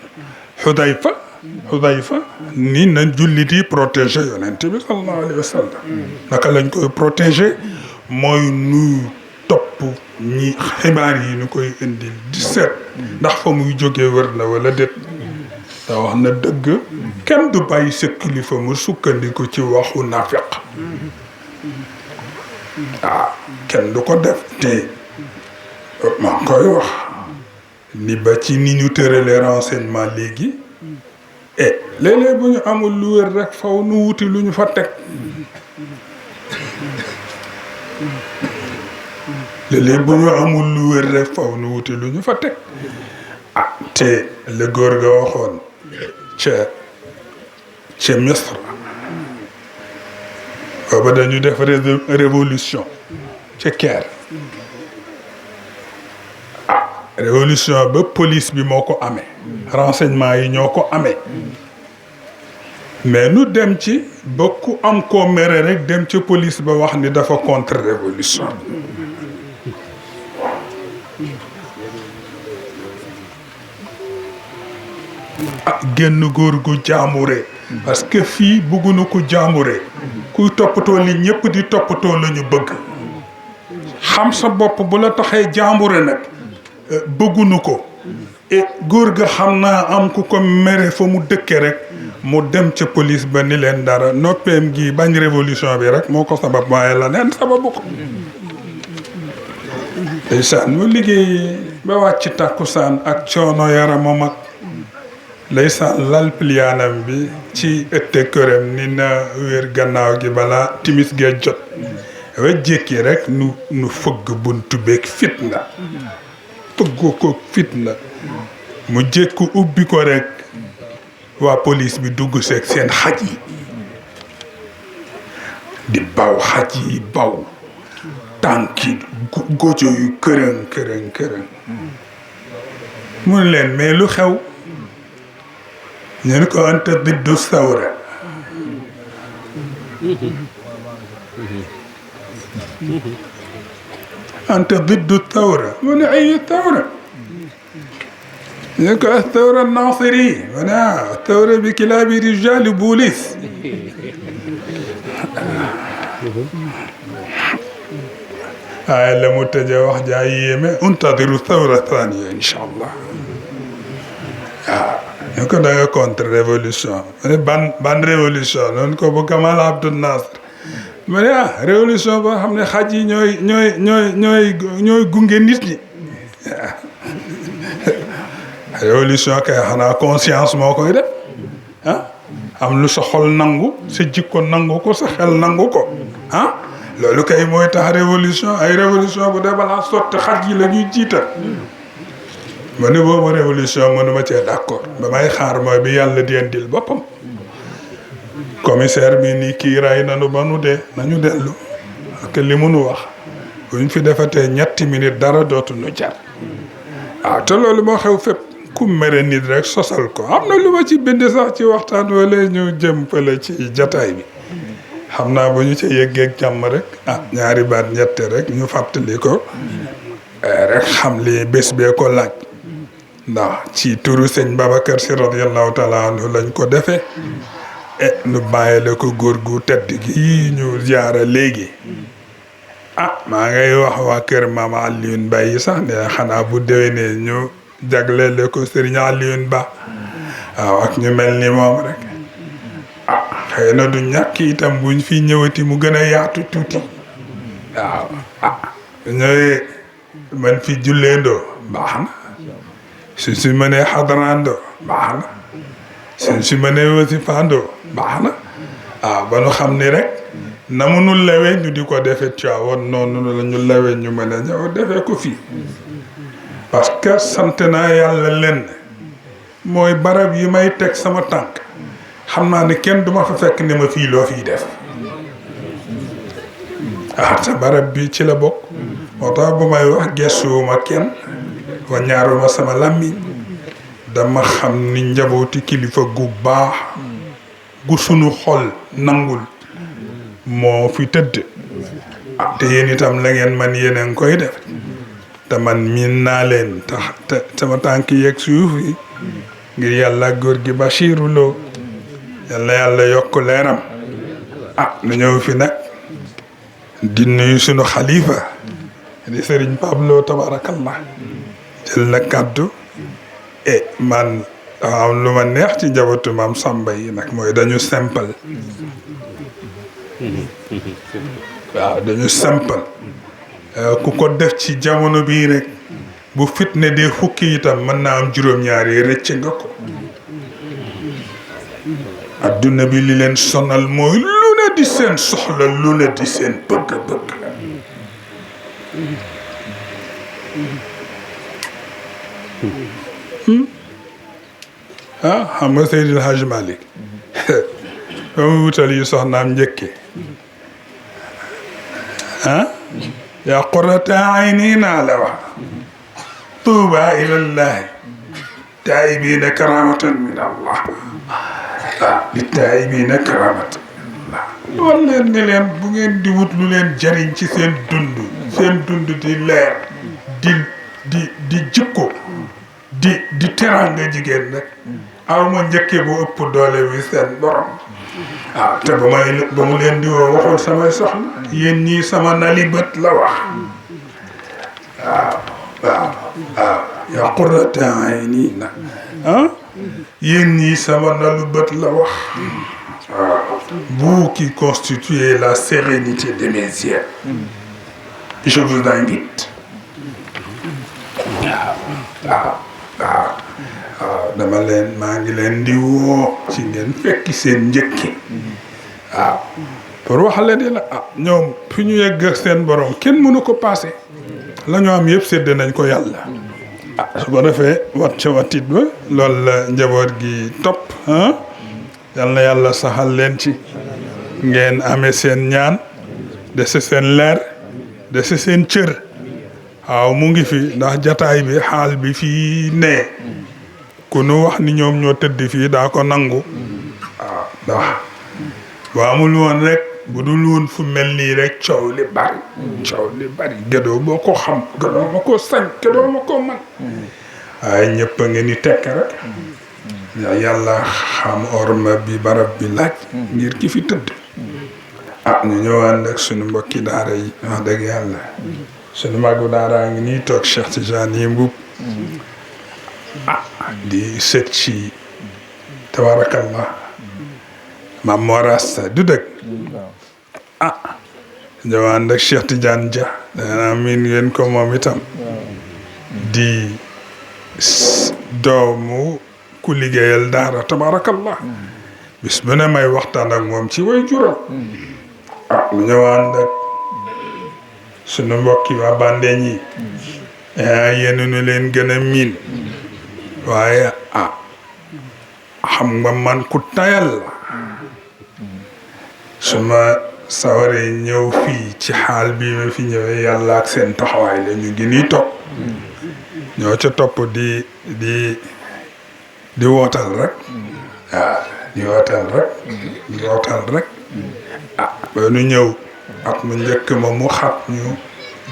Xudayfa ni na jullit yi protéger yonent bi sallallahu alayhi wa sallam naka lañ koy protéger mooy nuy topp ñi xibaar yi ñu koy indil di seet ndax fa muy jógee wér na wala déet te wax na dëgg kenn du bàyyi sa kilifa mu sukkandiku ci waxu nafiq kenn du ko def te maa koy wax ni ba ci ni ñu tëralee renseignement léegi léeg-léeg bu ñu amul lu wér rek faw nu wuti lu ñu fa teg léeg-léeg bu ñu amul lu wér rek faw nu wuti lu ñu fa teg te le góor ga waxoon ca Misra booba dañu def révolution ca Caire révolution ba police bi moo ko amee renseignement yi ñoo ko amee mais nu dem ci ba ku am koo mere rek dem ci police ba wax ni dafa contre révolution génn góor gu jaamure parce que fii bëgguñu ko jaamure kuy toppatoo li ñëpp di toppatoo la ñu bëgg xam sa bopp bu la taxee jaamure nag bëgguñu ko et góor ga xam naa am ku ko mere fa mu dëkke rek mu dem ca police ba ni leen dara noppeem gi bañ révolution bi rek moo ko sabab waaye la neen sababu ko ndeysaan mu liggéey ba wàcc tàkkusaan ak coono yaramam ak ndeysaan lal pliyaanam bi ci ëtte këram ni na wér gannaaw gi balaa timis gee jot wa jékki rek nu fëgg buntu beeg fitna fëggu ko fitna mu jékku ubbi ko rek waa police bi dugg seeg seen xaj yi di baw xaj yi baw tànki gojo yu kërën mu ne leen mais lu xew ñu ne ko anta diddu sawra anta diddu thawra mu ne ay thawra ñu ne ko athawra nasiri mu ne athawra bi kilaabi rijali boolis waaye la mu tëjee wax jaa yéeme untadiru thawra thaniya incha allah waaw ñu ko da nga contre révolution mu ne ban révolution noonu ko bu Gamal Abdel Nasser mu ne révolution boo xam ne xaj yi ñooy gunge nit ñi révolution kay xanaa conscience moo koy def am lu sa xol nangu sa jikko nangu ko sa xel nangu ko loolu kay mooy tax révolution ay révolution bu dee balaa sotti xaj yi la ñuy jiital ma ne boobu révolution mënuma cee d'accord ba may xaar mooy bi yàlla di indil boppam commissaire bi ni kii ray nanu ba nu dee nañu dellu parce que li munu wax buñ fi defatee ñetti minutes dara dootu nu jar te loolu moo xew fépp ku mere nit rek sosal ko am na lu ma ci bind sax ci waxtaan wala ñu jëm fële ci jataay bi xam naa bu ñu ca yeggeeg jàmm rek ñaari baat ñette rek ñu fàttali ko rek xam li bés bee ko laaj ndax ci turu sëñ Babacar Si radiyallahu taala anhu lañ ko defee nu bàyyile ko góor gu tedd gi ñu jaara léegi maa ngay wax waa kër Mama Alioune Ba yi sax ne xanaa bu déwénee ñu jagleel ko Serigne Alioune Ba waaw ak ñu mel ni moom rek xëy na du ñàkk itam buñ fi ñëwati mu gën a yaatu tuuti waaw ñooy man fi julleendoo baax na si mënee xadaraandoo baax na si mënee wasifaandoo baax na ba nu xam ni rek na mu nu lewee ñu di ko defee Tiwaawan noonu la ñu lewee ñu mën a ñëw defee ko fii parce que sant naa yàlla lenn mooy barab yi may teg sama tànk xam naa ni kenn duma fa fekk ni ma fii loo fiy def te barab bi ci la bokk moo tax bu may wax gestuwuma kenn wa ñaaruma sama làmmiñ dama xam ni njabooti kilifa gu baax gu sunu xol nangul moo fi tëdd te yéen itam la ngeen man yéen a ngi koy def te man miin naa leen te sama tànk yeeg suuf yi ngir yàlla góor gi Bachiru Lo yàlla yàlla yokk leeram nu ñëw fi nag di nuyu sunu xalifa di Serigne Pablo tabarakallah jël na kàddu man am lu ma neex ci njabootu maam Samba yi nag mooy dañu simple. waaw dañu simple. ku ko def ci jamono bii rek bu fitne dee fukki itam mën naa am juróom-ñaar yi rëcc nga ko. adduna bi li leen sonal mooy lu ne di seen soxla lu ne di seen bëgg-bëgg. xam nga Seydil Hadj Malick ba mu wutal yu soxnaam njëkke yaa qurrata ayni naa la wax tuuba ilallahi taayibina karamatan min allah li taayibina karamatan min allah loolu leen ne leen bu ngeen di wut lu leen jariñ ci seen dund di leer di jikko di teranga jigéen nag aw ma njëkke bu ëpp doole bi seen borom te ba mu leen di woo waxul samay soxla yéen ñii sama nali bët la wax waaw yaa qurrata ayni na yéen ñii sama nalu bët la wax vous qui constituez la sérénité de mes yeux je vous invite waaw dama leen maa ngi leen di woo ci ngeen fekki seen njëkki waaw pour wax leen di la ñoom fi ñu yegg ak seen borom kenn mënu ko passé la ñu am yëpp sédd nañ ko yàlla su ko defee wat ca watit ba loolu la njaboot gi topp yal na yàlla saxal leen ci ngeen amee seen ñaan dese seen leer dese seen cër waaw mu ngi fi ndax jataay bi xaal bi fii ne ku nu wax ni ñoom ñoo tëdd fii daa ko nangu waaw ndax bu amul woon rek bu dul woon fu mel nii rek coow li bari gëdoo boo ko xam gëdoo ma ko sañ gëdoo ma ko man waaye ñëpp a ngeen ni tekk rek yàlla xam orma bi barab bi laaj ngir ki fi tëdd ñu ñëwaan ak sunu mbokki daara yi wax dëgg yàlla sunu magu daara ngi nii toog Cheikh Tidiane yi Mboup di sët ci tabarakallah maam Morasta du dëgg ñëwaan ak Cheikh Tidiane Dia dana miin ngeen ko moom itam di doomu ku liggéeyal daara tabarakallah bis bu ne may waxtaan ak moom ci way juróom mu ñëwaan ak sunu mbokki waa Bandeen yi yéen nu leen gën a miin waaye xam nga man ku tayal la suma sawaree ñëw fii ci xaal bi ma fi ñëwee yàlla ak seen taxawaay la ñu ngi nii topp ñoo ca topp di wootal rek di wootal rek ba nu ñëw at mu njëkk ma mu xat ñu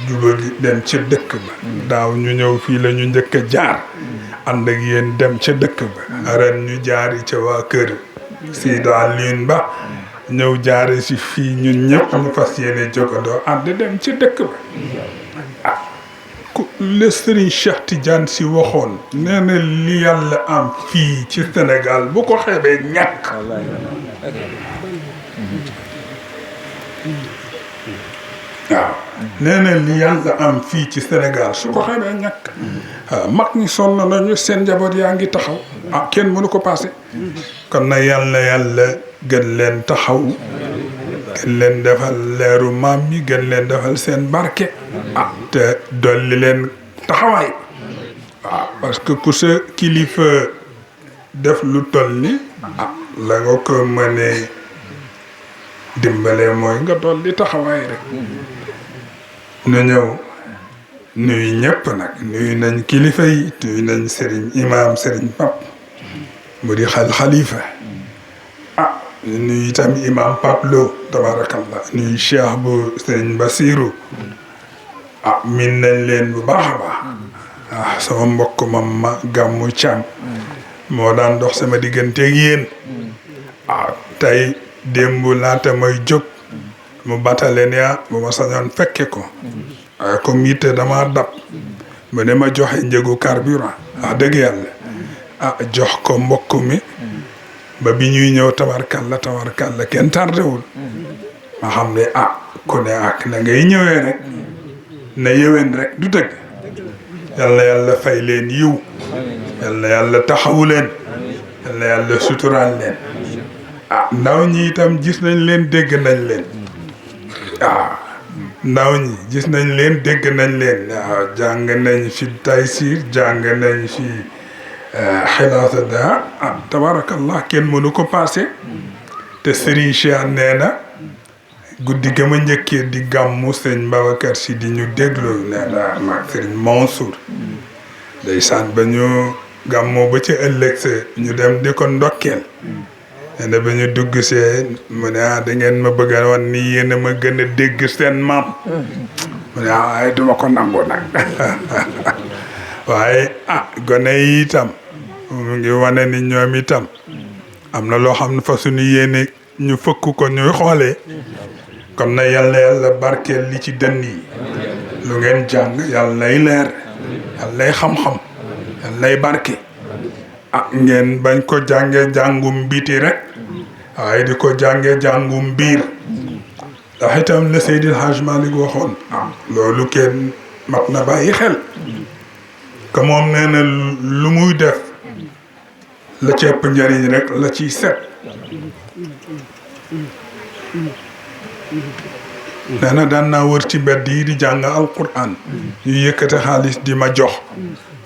jubali dem ca dëkk ba daaw ñu ñëw fii la ñu njëkk a jaar ànd ak yéen dem ca dëkk ba ren ñu jaari ca waa kër Seydi Alioune Ba ñëw jaare si fii ñun ñëpp ñu fas yéene jógandoo ànd dem ca dëkk ba ku le Serigne Cheikh Tidiane si waxoon nee na li yàlla am fii ci Sénégal bu ko xeebee ñàkk waaw nee na li yàlla am fii ci Sénégal su ko xamee ñàkk mag ñi sonn nañu seen njaboot yaa ngi taxaw kenn mënu ko passé kon nag yàlla gën leen taxaw gën leen defal leeru maam yi gën leen defal seen barke te dolli leen taxawaay waaw parce que ku sa kilifa def lu toll ni la nga ko mënee dimbale mooy nga dolli taxawaay rek nu ñëw nuyu ñëpp nag nuyu nañ kilifa yi nuyu nañ sëriñ imam sëriñ pap mu di xalifa nuyu itam imam Pap Lo tabarakallah nuyu cheikh bu sëriñ Basiru min nañ leen bu baax a baax sama mbokk ma gàmmu Caam moo daan dox sama digganteeg yéen tey démb laata may jóg mu batale ne bu ma sañoon fekke ko waaye comme yitte dama dab ba ne ma joxe njëgu carburant wax dëgg yàlla jox ko mbokk mi ba bi ñuy ñëw tabarkalla kenn tardewul ma xam ne ku ne ak na ngay ñëwee rek na yëwén rek du dëgg yàlla yàlla fay leen yiw yàlla yàlla taxawu leen yàlla yàlla suturaal leen ndaw ñi itam gis nañ leen dégg nañ leen ndaw ñi gis nañ leen dégg nañ leen jàng nañ fi Taysir jàng nañ fi xilaasa da tabarakallah kenn mënu ko passé te Serigne Cheikh nee na guddi ga ma njëkkee di gàmmu sëñ Babacar Si di ñu déglu nee na maag Serigne Mansour ndeysaan ba ñu gàmmoo ba ci ëllëg sa ñu dem di ko ndokkeel nee na ba ñu dugg see mu ne da ngeen ma bëgg a wan ni yéen a ma gën a dégg seen maam mu ne waaye duma ko nangu nag waaye gone yi itam mu ngi wane ni ñoom itam am na loo xam ne fa suñu yéene ñu fëkk ko ñuy xoolee kon na yàlla barkeel li ci dënn yi lu ngeen jàng yàlla nay leer yàlla nay xam-xam yàlla nay barke ngeen bañ ko jànge jàngum biti rek waaye di ko jànge jàngum biir ndax itam la Seydil Hadj Malick waxoon loolu kenn mat na bàyyi xel que moom nee na lu muy def la ci ëpp njëriñ rek la ciy set nee na daan naa wër ci mbedd yi di jàng alquran ñu yëkkate xaalis di ma jox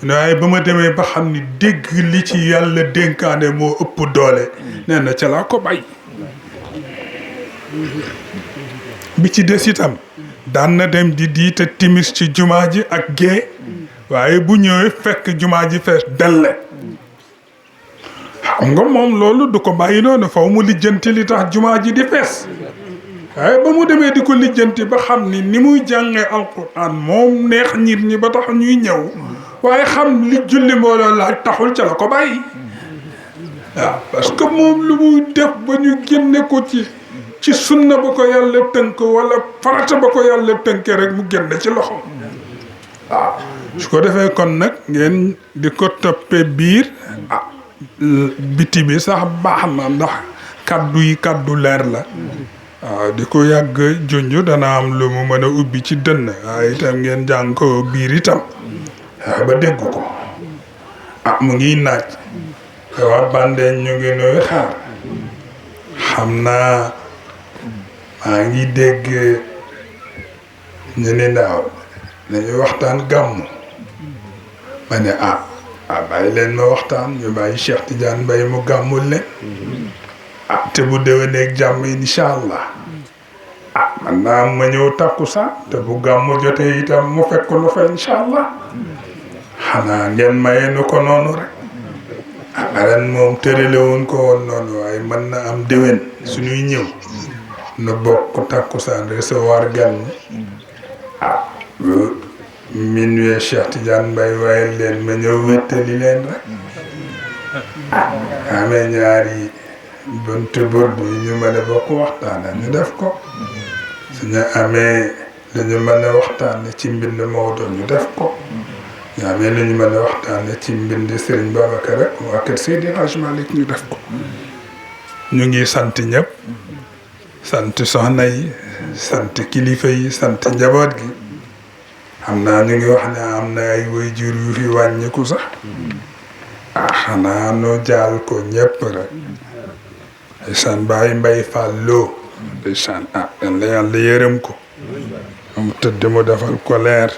waaye ba ma demee ba xam ni dégg li ci yàlla dénkaane moo ëpp doole nee na ca laa ko bay bi ci des itam daan na dem di diite timis ci jumaa ji ak gée waaye bu ñëwee fekk jumaa ji fees delle xam nga moom loolu du ko bàyyi noonu faw mu lijjanti li tax jumaa ji di fees waaye ba mu demee di ko lijjanti ba xam ni muy jàngee alquran moom neex nit ñi ba tax ñuy ñëw waaye xam li julli mbooloo laaj taxul ca la ko bàyyi waaw parce que moom lu muy def ba ñu génne ko ci sunna ba ko yàlla tënk wala farata ba ko yàlla tënkee rek mu génn ci loxo waaw su ko defee kon nag ngeen di ko toppee biir biti bi sax baax na ndax kaddu leer la waaw di ko yàgg junj dana am lu mu mën a ubbi ci dënn waaye itam ngeen jàng ko biir itam ba dégg ko mu ngi naaj waa Bandeen ñu ngi nuy xaar xam naa maa ngi dégg ñu ne daaw nañu waxtaan gàmmu ma ne bàyyi leen ma waxtaan ñu bàyyi Cheikh Tidiane Mbaye mu gàmmul leen te bu déwéneeg jàmm incha allah man naa ma ñëw takku sax te bu gàmmu jotee itam mu fekk lu fa incha allah xanaa ngeen maye nu ko noonu rek ren moom tërale woon ko woon noonu waaye mën na am déwén suñuy ñëw nu bokk takkusaan recevoir gan ñi bu minuit Cheikh Tidiane Mbaye waaye leen ma ñëw wéttali leen rek amee ñaari buntu burdu yi ñu mën a bokk waxtaane ñu def ko suñu amee dañu mën a waxtaane ci mbind Maodo ñu def ko ñu amee lu ñu mën a waxtaane ci mbind Serigne Babacar rek waa kër Seydi Hadj Malick ñu def ko ñu ngi sant ñëpp sant soxna yi sant kilifa yi sant njaboot gi xam naa ñu ngi wax ne am na ay waajur yu fi wàññiku sax xanaa nu jaal ko ñëpp rek ndeysaan Baye Mbaye Fall Lo ndeysaan yàlla yàlla yërëm ko mu tëdd mu defal ko leer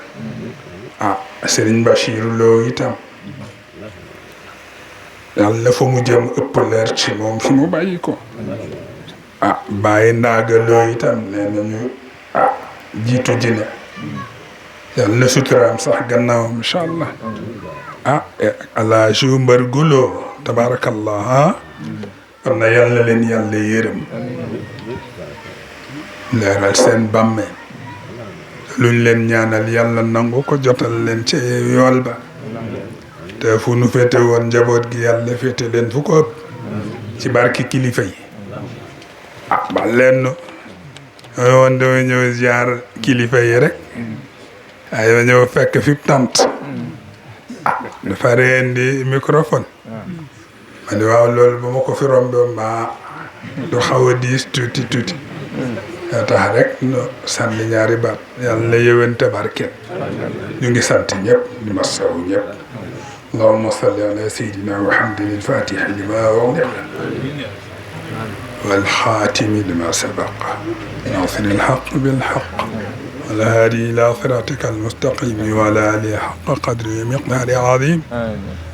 Serigne Bachir Lo itam yàlla fa mu jëm ëpp leer ci moom fi mu bàyyi ko Baye Ndaaga Lo itam nee nañu jiitu jine yàlla na suturaam sax gannaawam incha allah Alaaji Mbar Gulo tabarakallah kon na yàlla leen yàlla yërëm leeral seen bàmmeel luñ leen ñaanal yàlla nangu ko jotal leen ci yool ba te fu nu féete woon njaboot gi yàlla féete leen fu ko ëpp ci barki kilifa yi ba leen nu woon dama ñëw ziar kilifa yi rek waaye ñëw fekk fi tant dafa rendi microphone ma ne waaw loolu bu ma ko fi rombe mbaa du xaw a diis tuuti yaa tax rek no sànni ñaari baat yàlla na yëwante barkeel ñu ngi sant ñëpp di masawu ñëpp allahumma salli ala sayyidina muhammadin al-fatihi lima ughliqa wal khatimi lima sabaqa nasir al-haqq bil haqq wal hadi ila siratika al-mustaqim wa ala alihi haqqa qadri wa miqdari azim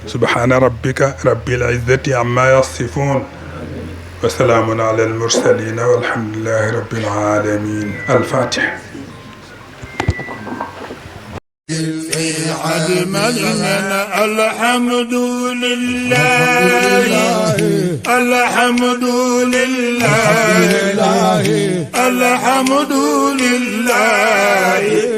subhana rabbika rabbil izzati amma yasifun وسلام على المرسلين والحمد لله رب العالمين الفاتح الحمد لله الحمد لله الحمد لله